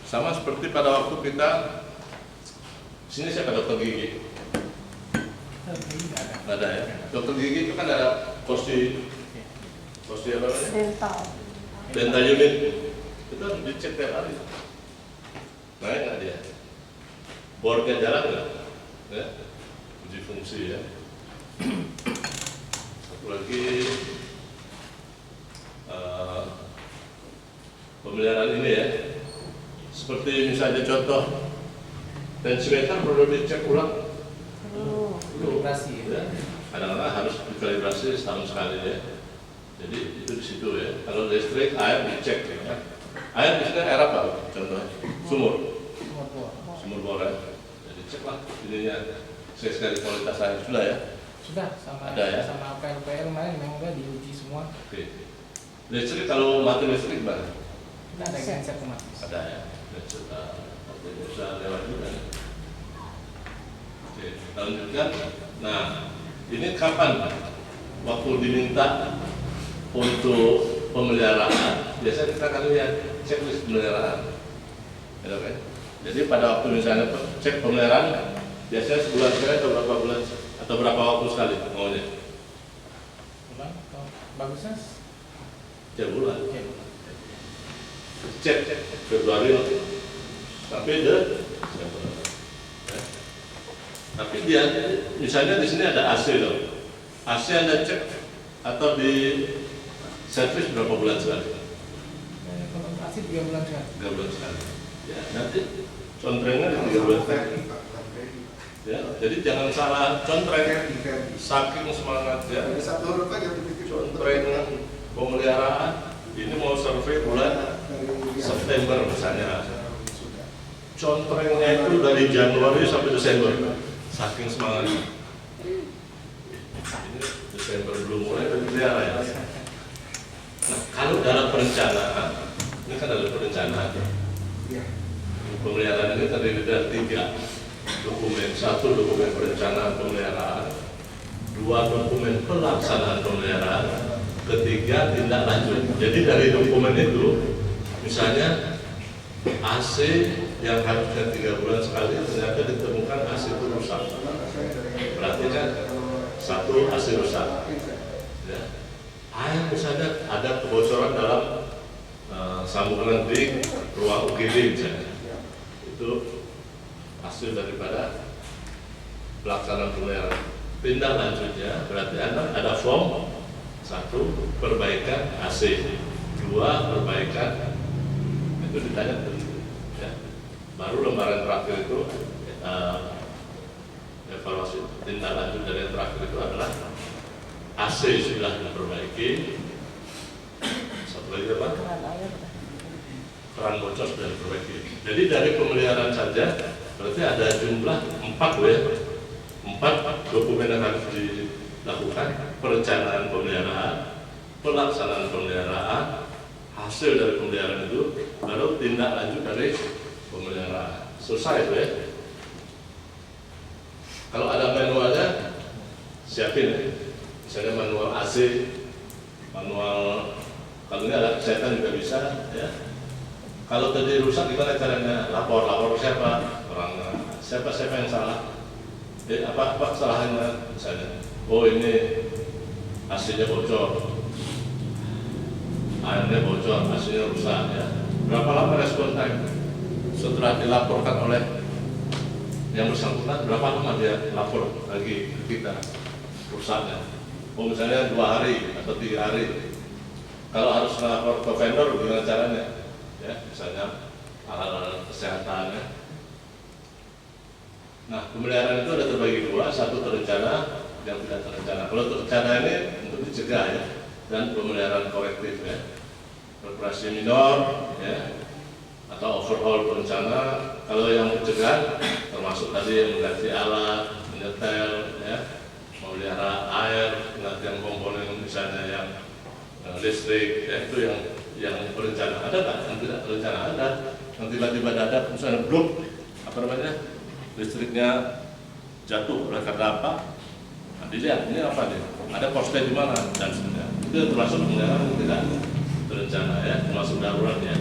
Sama seperti pada waktu kita sini siapa dokter gigi? Nggak ada ya. Dokter gigi itu kan ada posisi apa namanya? dental. Dental unit itu harus dicek tiap hari. Naik nggak dia? Boardnya jalan nggak? Ya, uji fungsi ya. Satu lagi pemeliharaan ini ya. Seperti misalnya contoh tensiometer perlu dicek ulang. Kalibrasi ya. Kadang-kadang harus dikalibrasi setahun sekali ya. Jadi itu di situ ya. Kalau listrik, air dicek ya. Air di sini air apa? Contohnya sumur bor ya. Jadi cek lah ininya. Sekali kualitas air sudah ya. Sudah sama Ada ya? sama PLPL kemarin memang udah diuji semua. Oke. Listrik kalau mati listrik gimana? Kita ada genset otomatis. Ada ya. Listrik bisa lewat juga. Oke, kita lanjutkan. Nah, ini kapan waktu diminta untuk pemeliharaan? Biasanya kita akan lihat checklist pemeliharaan. Ya, okay? Jadi pada waktu misalnya cek pemeliharaan, biasanya sebulan sekali atau berapa bulan Atau berapa waktu sekali maunya? Bulan atau bagusnya Tiap bulan. oke. Cek Februari sampai Desember. Ya. Tapi dia misalnya di sini ada AC loh. AC Anda cek atau di servis berapa bulan sekali? Kalau asli 3 bulan sekali. 3 bulan sekali. Ya, nanti contrengnya di 3 bulan sekali. Ya, jadi jangan salah contreng. Saking semangat ya. Ada satu huruf aja begitu. Contreng pemeliharaan ini mau survei bulan September misalnya. Contrengnya itu dari Januari sampai Desember. Saking semangatnya. Ini Desember belum mulai pelihara ya. Nah, kalau dalam perencanaan, ini kan ada perencanaan. Pemeliharaan ini terdiri dari 3 dokumen. 1 dokumen perencanaan pemeliharaan, 2 dokumen pelaksanaan pemeliharaan, 3 tindak lanjut. Jadi dari dokumen itu, misalnya AC yang harusnya 3 bulan sekali ternyata ditemukan AC itu rusak. Berarti kan 1 AC rusak. Ya. Air misalnya ada kebocoran dalam sambungan di ruang UGD misalnya. Itu hasil daripada pelaksanaan pemeliharaan. Tindak lanjutnya berarti ada form 1 perbaikan AC, 2 perbaikan itu ditanya ya. Baru lembaran terakhir itu evaluasi tindak lanjut dari yang terakhir itu adalah AC sudah diperbaiki. Satu lagi apa? Keran bocor sudah diperbaiki. Jadi dari pemeliharaan saja berarti ada jumlah 4 ya. 4 dokumen yang harus dilakukan: perencanaan pemeliharaan, pelaksanaan pemeliharaan, hasil dari pemeliharaan itu, baru tindak lanjut dari pemeliharaan. Selesai itu ya. Kalau ada manualnya, siapin ya. Misalnya manual AC, manual kalau ini alat kesehatan juga bisa ya. Kalau tadi rusak gimana caranya? Lapor siapa? Orang siapa yang salah? Apa kesalahannya? Misalnya, oh ini AC-nya bocor, airnya bocor, AC-nya rusak ya. Berapa lama respon time? Setelah dilaporkan oleh yang bersangkutan, berapa lama dia lapor lagi ke kita rusaknya? Oh misalnya 2 hari atau 3 hari. Kalau harus lapor ke vendor gimana caranya? Ya, misalnya hal-hal kesehatan ya. Nah, pemeliharaan itu ada terbagi 2, 1 terencana, yang tidak terencana. Kalau terencana ini untuk dicegah ya, dan pemeliharaan korektif ya, reparasi minor ya, atau overhaul perencana. Kalau yang mencegah termasuk tadi yang mengganti alat, menyetel ya, memelihara air, penggantian komponen misalnya yang listrik ya, itu yang perencana. Ada nggak yang tidak terencana? Ada. Yang tiba-tiba dadak misalnya blok listriknya jatuh oleh karena apa? Nah, dilihat ini apa nih? Ada korslet di mana dan sebagainya. Itu termasuk pemeliharaan yang tidak terencana ya, termasuk darurat ya.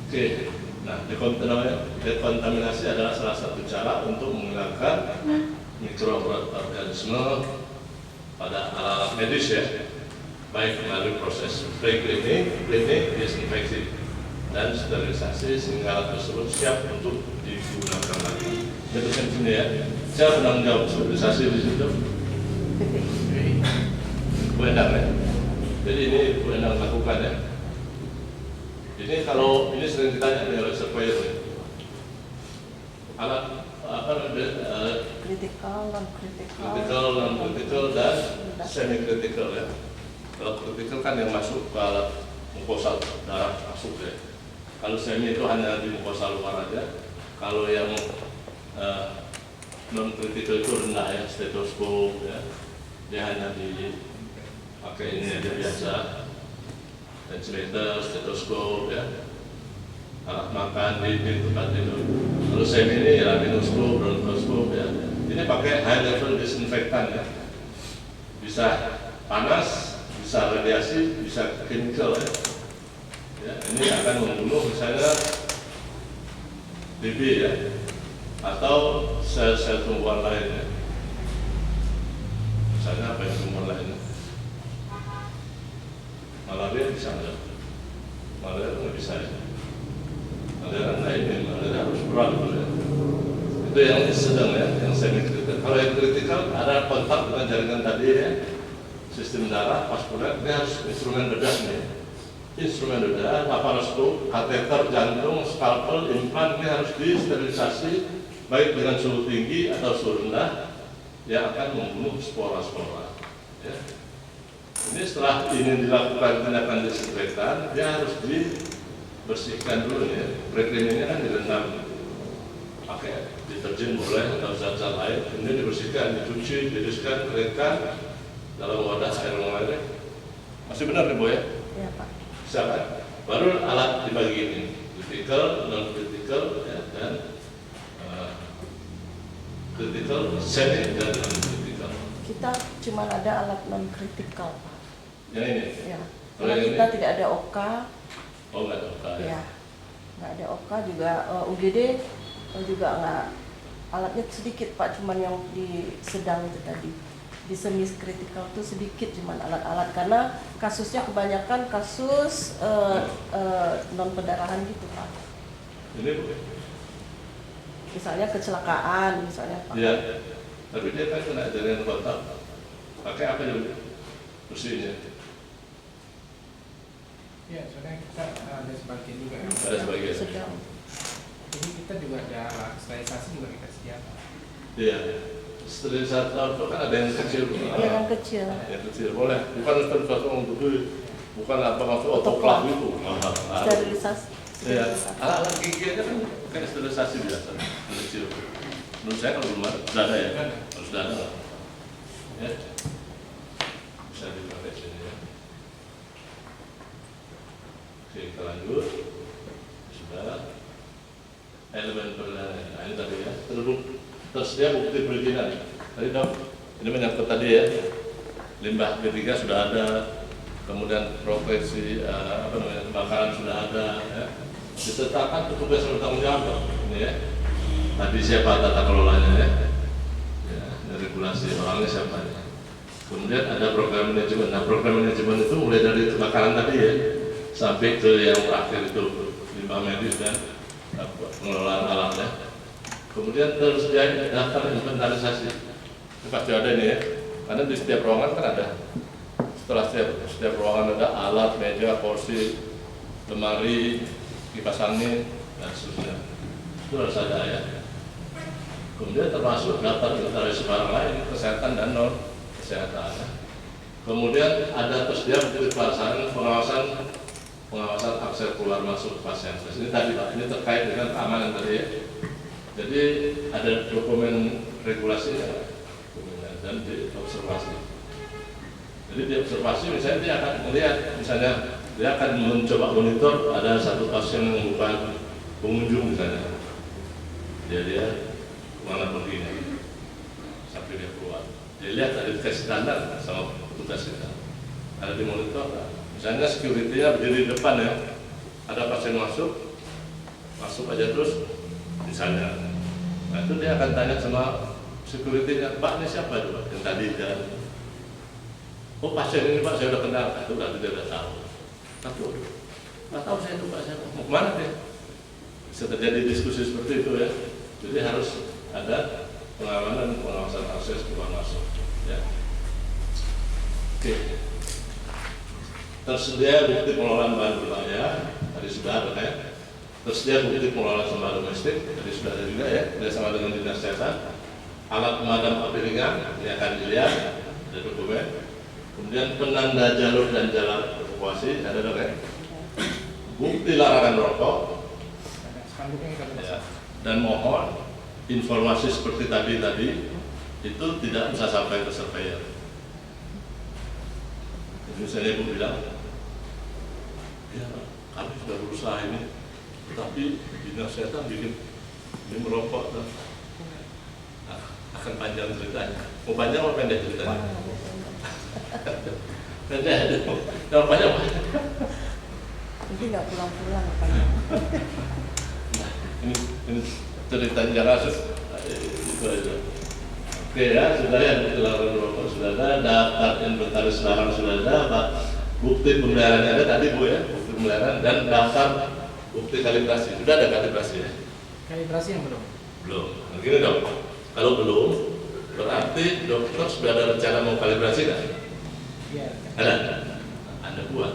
Oke. Nah, dekontaminasi adalah salah satu cara untuk menghilangkan mikroorganisme pada alat-alat medis ya, baik melalui proses preklinik, klinik, desinfeksi, dan sterilisasi sehingga alat tersebut siap untuk digunakan lagi. Teruskan sini ya. Siapa penanggung jawab sterilisasi di situ? Wewenang ya. Jadi ini wewenang lakukan ya. Ini kalau ini sering ditanya oleh surveyor ya. Alat apa Kritikal, non kritikal dan semi kritikal ya. Kalau kritikal kan yang masuk ke alat mukosa darah masuk ya. Kalau semi itu hanya di mukosa luar aja. Kalau yang non kritikal itu rendah ya, stetoskop ya. Dia hanya dipakai ini aja biasa. Ventilator, stetoskop ya. Alat makan di tempat tidur. Kalau semi ini laminoskop, bronkoskop ya. Ini pakai high level disinfektan ya. Bisa panas, bisa radiasi, bisa chemical ya. Ya, ini akan membunuh misalnya TB ya, atau sel-sel tumbuhan lain ya. kritikal ada kontak dengan jaringan tadi ya, sistem darah, vaskuler, ini harus instrumen bedah nih. Instrumen bedah, laparoskop, kateter, jantung, skalpel, implan ini harus disterilisasi baik dengan suhu tinggi atau suhu rendah yang akan membunuh spora-spora. Ya. Ini setelah ini dilakukan tindakan disinfektan, dia harus dibersihkan dulu ya. Prekliniknya kan direndam pakai deterjen boleh atau zat-zat lain, kemudian dibersihkan, dicuci, diriskan, keringkan dalam wadah air mengalir. Masih benar nih Bu ya? Ya Pak. Bisa kan? Baru alat dibagi ini, critical, non critical, ya, dan critical, semi dan non critical. Kita cuma ada alat non kritikal Pak. Yang ini? Ya. Kalau Karena yang kita ini? tidak ada OK. Oh nggak ada oka ya? Ya. Nggak ada OK juga, UGD juga nggak, alatnya sedikit Pak, cuman yang di sedang itu tadi, di semi kritikal itu sedikit cuman alat-alat, karena kasusnya kebanyakan kasus non pendarahan gitu Pak. Ini Bu? Misalnya kecelakaan misalnya Pak. Iya, tapi dia kan kena jaringan kontak. Pakai apa dulu? Bersihnya? Ya, soalnya kita ada sebagian juga ya. Ada sebagian. Sedang. Jadi kita juga ada alat sterilisasi juga kita sediakan. Iya. Sterilisasi auto kan ada yang kecil. Yang kecil. Yang kecil boleh. Bukan sterilisasi yang gede. Bukan apa maksud autoclave itu. Sterilisasi. Iya. Alat gigi aja kan kayak sterilisasi biasa. Kecil. Menurut saya kalau belum ada, sudah ada ya. Harus sudah ada. Ya. Bisa dipakai sini ya. Oke, kita lanjut. Sudah. Elemen penilaian. Nah ini tadi ya. Tersedia bukti perizinan. Tadi dok, ini menyangkut tadi ya. Limbah B3 sudah ada. Kemudian profesi kebakaran sudah ada. Ya. Disertakan petugas bertanggung jawab dok. Ini ya. Tadi siapa tata kelolanya ya. Ya, regulasi orangnya siapa ya. Kemudian ada program manajemen. Nah program manajemen itu mulai dari kebakaran tadi ya. Sampai ke yang terakhir itu limbah medis dan pengelolaan alatnya. Kemudian tersedia daftar inventarisasi. Ini pasti ada ini ya. Karena di setiap ruangan kan ada. Setelah setiap ruangan ada alat, meja, kursi, lemari, kipas angin dan seterusnya. Itu harus ada ya. Kemudian termasuk daftar inventarisasi barang lain, kesehatan dan non kesehatan. Kemudian ada tersedia bukti pelaksanaan pengawasan akses keluar masuk pasien. Ini tadi Pak, ini terkait dengan keamanan tadi ya. Jadi ada dokumen regulasinya dan diobservasi. Jadi diobservasi misalnya dia akan melihat, misalnya dia akan mencoba monitor ada satu pasien yang bukan pengunjung misalnya. Dia kemana perginya sampai dia keluar. Dia lihat ada dikasih tanda sama petugas kita. Ada di monitor. Misalnya security-nya berdiri di depan ya, ada pasien masuk aja terus misalnya. Nah itu dia akan tanya sama security-nya, Pak ini siapa itu Pak? Yang tadi jalan. Oh pasien ini Pak saya udah kenal, itu berarti dia udah tahu. Tapi nggak tahu saya itu Pak, saya mau kemana dia? Bisa terjadi diskusi seperti itu ya. Jadi harus ada pengamanan dan pengawasan akses keluar masuk. Ya. Oke. Tersedia bukti pengelolaan bahan berbahaya, tadi sudah ada ya. Tersedia bukti pengelolaan sampah domestik, tadi sudah ada juga ya, bersama dengan dinas kesehatan. Alat pemadam api ringan, ini akan dilihat, ada dokumen. Kemudian penanda jalur dan jalan evakuasi, ada ya. Bukti larangan rokok. Ya. Dan mohon informasi seperti tadi itu tidak bisa sampai ke surveyor. Misalnya Ibu bilang, ya kami sudah berusaha ini, tapi dinas kesehatan bikin ini merokok, akan panjang ceritanya. Mau panjang atau pendek ceritanya? Pendek, kalau panjang. Nanti nggak pulang-pulang Pak. Nah, ini ceritanya kasus itu aja. Oke ya, sudah ya, bukti larangan rokok sudah ada, daftar inventaris barang sudah ada, Pak. Bukti pemeliharaan ada tadi Bu ya, bukti pemeliharaan dan daftar bukti kalibrasi. Sudah ada kalibrasi ya? Kalibrasi yang belum. Belum. Nah, gini dong, kalau belum, Berarti dokter sudah ada rencana mau kalibrasi kan? Iya. Ada? Anda buat.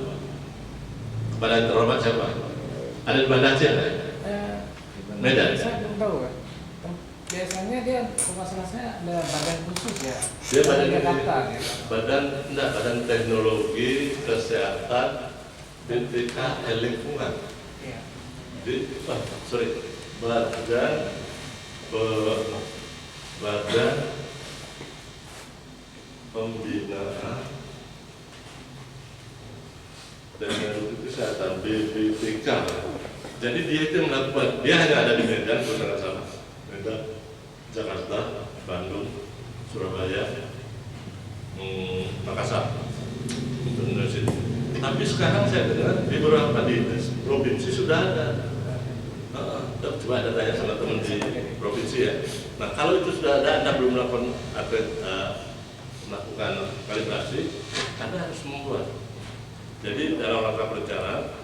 Kepada yang terhormat siapa? Ada di Banda Aceh? Medan? Saya belum tahu kan. Biasanya dia masalahnya ada badan khusus ya. Dia badan Jakarta ya. Badan teknologi kesehatan BPK lingkungan. Iya. Badan Pembinaan Teknologi Kesehatan BPK. Jadi dia itu melakukan, dia hanya ada di Medan, bukan salah. Medan, Jakarta, Bandung, Surabaya, Makassar, Indonesia. Tapi sekarang saya dengar di beberapa provinsi sudah ada. Coba ada tanya sama teman di provinsi ya. Nah kalau itu sudah ada, Anda belum melakukan kalibrasi, Anda harus membuat. Jadi dalam rangka perencanaan,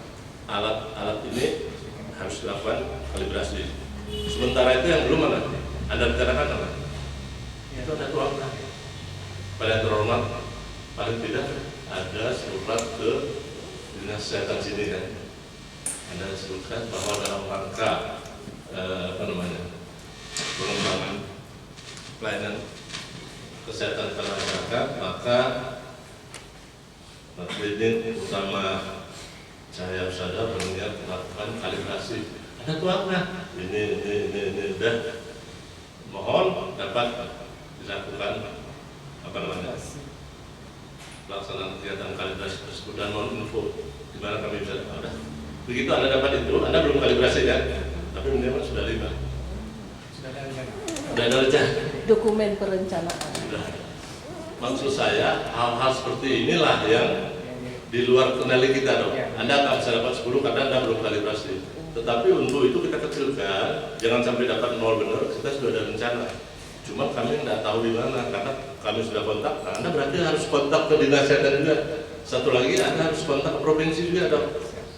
alat-alat ini harus dilakukan kalibrasi. Sementara itu yang belum ada, Anda rencanakan apa? Itu ada tuang. Pada yang terhormat, paling tidak ada surat ke Dinas Kesehatan sini kan. Anda sebutkan bahwa dalam rangka pengembangan pelayanan kesehatan pada masyarakat, maka klinik utama Cahaya Usada berniat melakukan kalibrasi. Ada tuangnya. Ini dan mohon dapat dilakukan pelaksanaan kegiatan kalibrasi tersebut dan mohon info di mana kami bisa ada. Begitu Anda dapat itu, Anda belum kalibrasi kan? Tapi minimal sudah 5. Sudah ada rencana. Sudah ada rencana. Dokumen perencanaan. Sudah. Maksud saya hal-hal seperti inilah yang di luar kendali kita dong. Anda akan bisa dapat 10 karena Anda belum kalibrasi. Tetapi untuk itu kita kecilkan, jangan sampai dapat 0 benar. Kita sudah ada rencana. Cuma kami tidak tahu di mana karena kami sudah kontak. Nah, Anda berarti harus kontak ke dinas kesehatan juga. Satu lagi Anda harus kontak ke provinsi juga dong.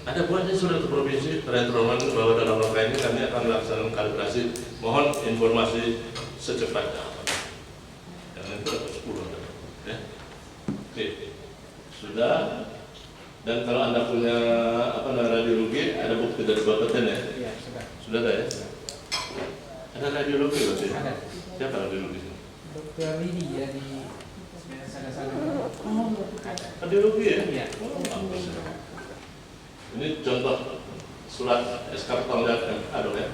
Ada buatnya surat ke provinsi terhormat bahwa dalam rangka ini kami akan melaksanakan kalibrasi. Mohon informasi secepatnya. Dan itu ada 10 ya. Oke, sudah. Dan kalau Anda punya radiologi, ada bukti dari Bapeten ya? Iya, sudah. Sudah ada ya? Ada radiologi berarti? Ada. Siapa radiologi? Dokter Lidi ya di sana. Radiologi ya? Iya. Oh, bagus. Ini contoh surat SK pertanggung jawab ada ya?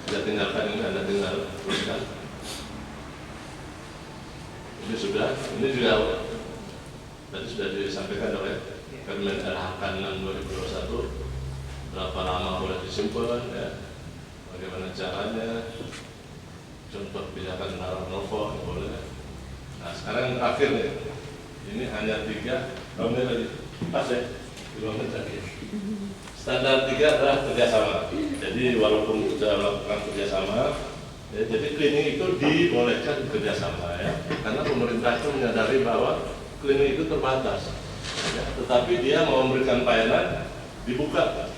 Tidak tinggalkan ini, Anda tinggal teruskan. Ini sudah, ini juga tadi sudah disampaikan oleh Permen LHK 6 2021 berapa lama boleh disimpan ya, bagaimana caranya, contoh kebijakan Nalar Novo boleh. Nah sekarang yang terakhir nih, ini hanya 3 tahun lagi pas ya, 5 menit lagi. Standar 3 adalah kerjasama. Jadi walaupun kita melakukan kerjasama, ya, jadi klinik itu dibolehkan kerjasama ya, karena pemerintah itu menyadari bahwa klinik itu terbatas, ya, tetapi dia mau memberikan pelayanan dibuka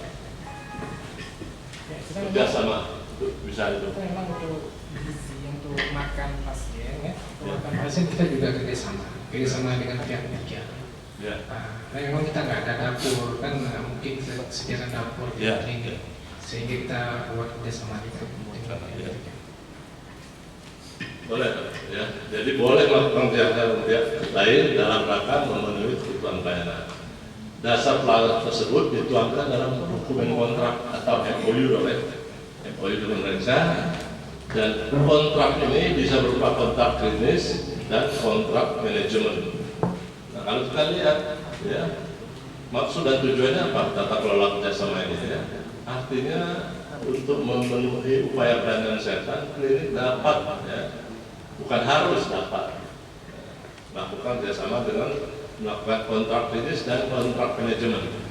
kerjasama bisa itu. Itu memang untuk makan pasien ya. Makan pasien kita juga kerjasama dengan pihak ketiga. Ya. Nah, memang kita nggak ada dapur kan, mungkin sediakan dapur di Ya. klinik, sehingga kita buat kerjasama dengan pihak ketiga. Boleh ya, jadi boleh melakukan pihak lain dalam rangka memenuhi kebutuhan pelayanan. Dasar pelayanan tersebut dituangkan dalam dokumen kontrak atau MOU dengan mereka, dan kontrak ini bisa berupa kontrak klinis dan kontrak manajemen. Nah kalau kita lihat ya, maksud dan tujuannya apa tata kelola kerjasama ini ya, artinya untuk memenuhi upaya pelayanan kesehatan klinik dapat ya, bukan harus dapat melakukan kerjasama dengan melakukan kontrak klinis dan kontrak manajemen.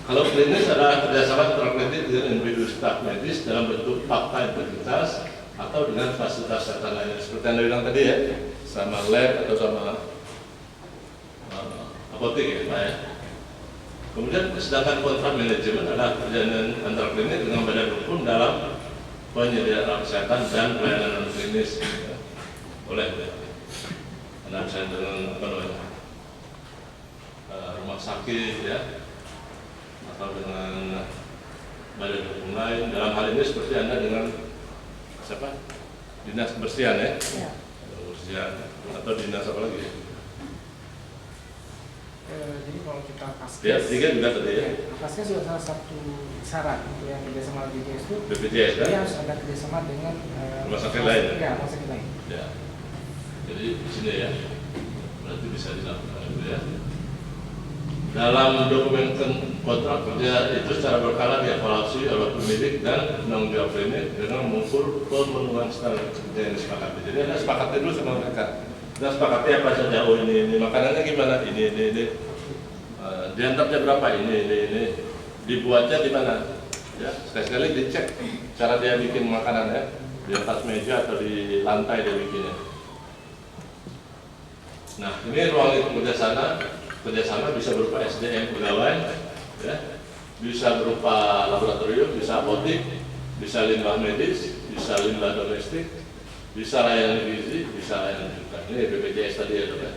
Kalau klinis adalah kerjasama kontrak klinis dengan individu staf medis dalam bentuk fakta integritas atau dengan fasilitas kesehatan lainnya seperti yang Anda bilang tadi ya, sama lab atau sama apotek ya Pak ya. Kemudian sedangkan kontrak manajemen adalah perjanjian antar klinik dengan badan hukum dalam penyediaan kesehatan dan pelayanan non klinis. boleh. Karena misalnya dengan apa namanya rumah sakit ya, atau dengan badan hukum lain. Dalam hal ini seperti Anda dengan siapa? Dinas kebersihan ya? Ya. Kebersihan atau dinas apa lagi? Jadi kalau kita paskes, Ya, tiga juga tadi ya. paskes juga salah satu syarat untuk yang kerjasama BPJS itu, BPJS kan? dia harus ada kerjasama dengan Rumah sakit lain. Ya, rumah sakit lain. Ya. Jadi di sini ya, berarti bisa dilakukan itu ya. Dalam dokumen kontrak kerja itu secara berkala dievaluasi oleh pemilik dan penanggung jawab ini dengan mengukur pemenuhan standar kerja yang disepakati. Jadi Anda sepakati dulu sama mereka. Kita sepakati apa saja, oh ini makanannya gimana, ini. Diantarnya berapa, ini. Dibuatnya di mana? Ya, sekali-sekali dicek cara dia bikin makanan ya, di atas meja atau di lantai dia bikinnya. Nah, ini ruang kerjasama bisa berupa SDM pegawai, ya, bisa berupa laboratorium, bisa apotik, bisa limbah medis, bisa limbah domestik, bisa layanan gizi, bisa layanan rujukan. Ini BPJS tadi ya, Dok ya.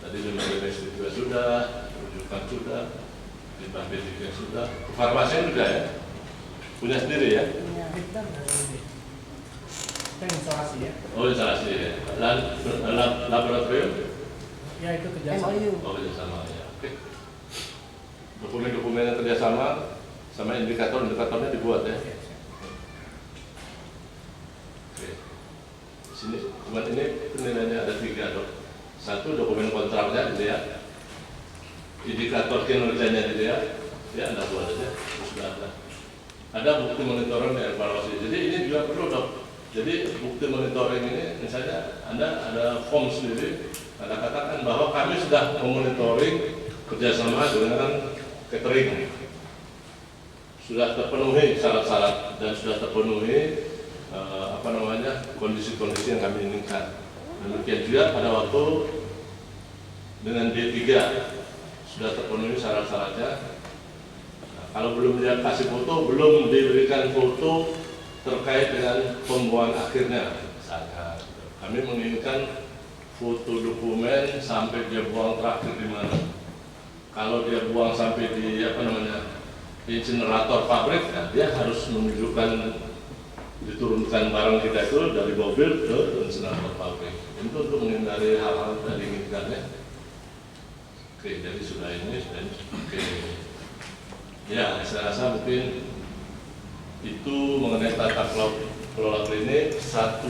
Tadi limbah domestik juga sudah, rujukan sudah, limbah medis sudah, farmasi juga ya, punya sendiri ya. Kita instalasi ya. Oh, instalasi ya. Dan laboratorium. Ya itu kerjasama. MOU. Oh, kerjasama ya. Oke. Dokumen-dokumen yang kerjasama sama indikatornya dibuat ya. Oke. Sini, buat ini penilaiannya ada 3 dok. 1 dokumen kontraknya dilihat, indikator kinerjanya dilihat, ya Anda buat aja, sudah ada. Ada bukti monitoring dan evaluasi. Jadi ini juga perlu dok. Jadi bukti monitoring ini, misalnya Anda ada form sendiri. Anda katakan bahwa kami sudah memonitoring kerjasama dengan catering, sudah terpenuhi syarat-syarat dan sudah terpenuhi kondisi-kondisi yang kami inginkan. Demikian juga pada waktu dengan D3 sudah terpenuhi syarat-syaratnya. Nah, kalau belum dia kasih foto, belum diberikan foto terkait dengan pembuangan akhirnya. Misalkan kami menginginkan foto dokumen sampai dia buang terakhir di mana. Kalau dia buang sampai di insinerator pabrik, ya, dia harus menunjukkan diturunkan barang kita itu dari mobil ke insinerator pabrik. Itu untuk menghindari hal-hal tidak diinginkan ya. Oke, jadi sudah ini. Oke. Ya, saya rasa mungkin itu mengenai tata kelola klinik. 1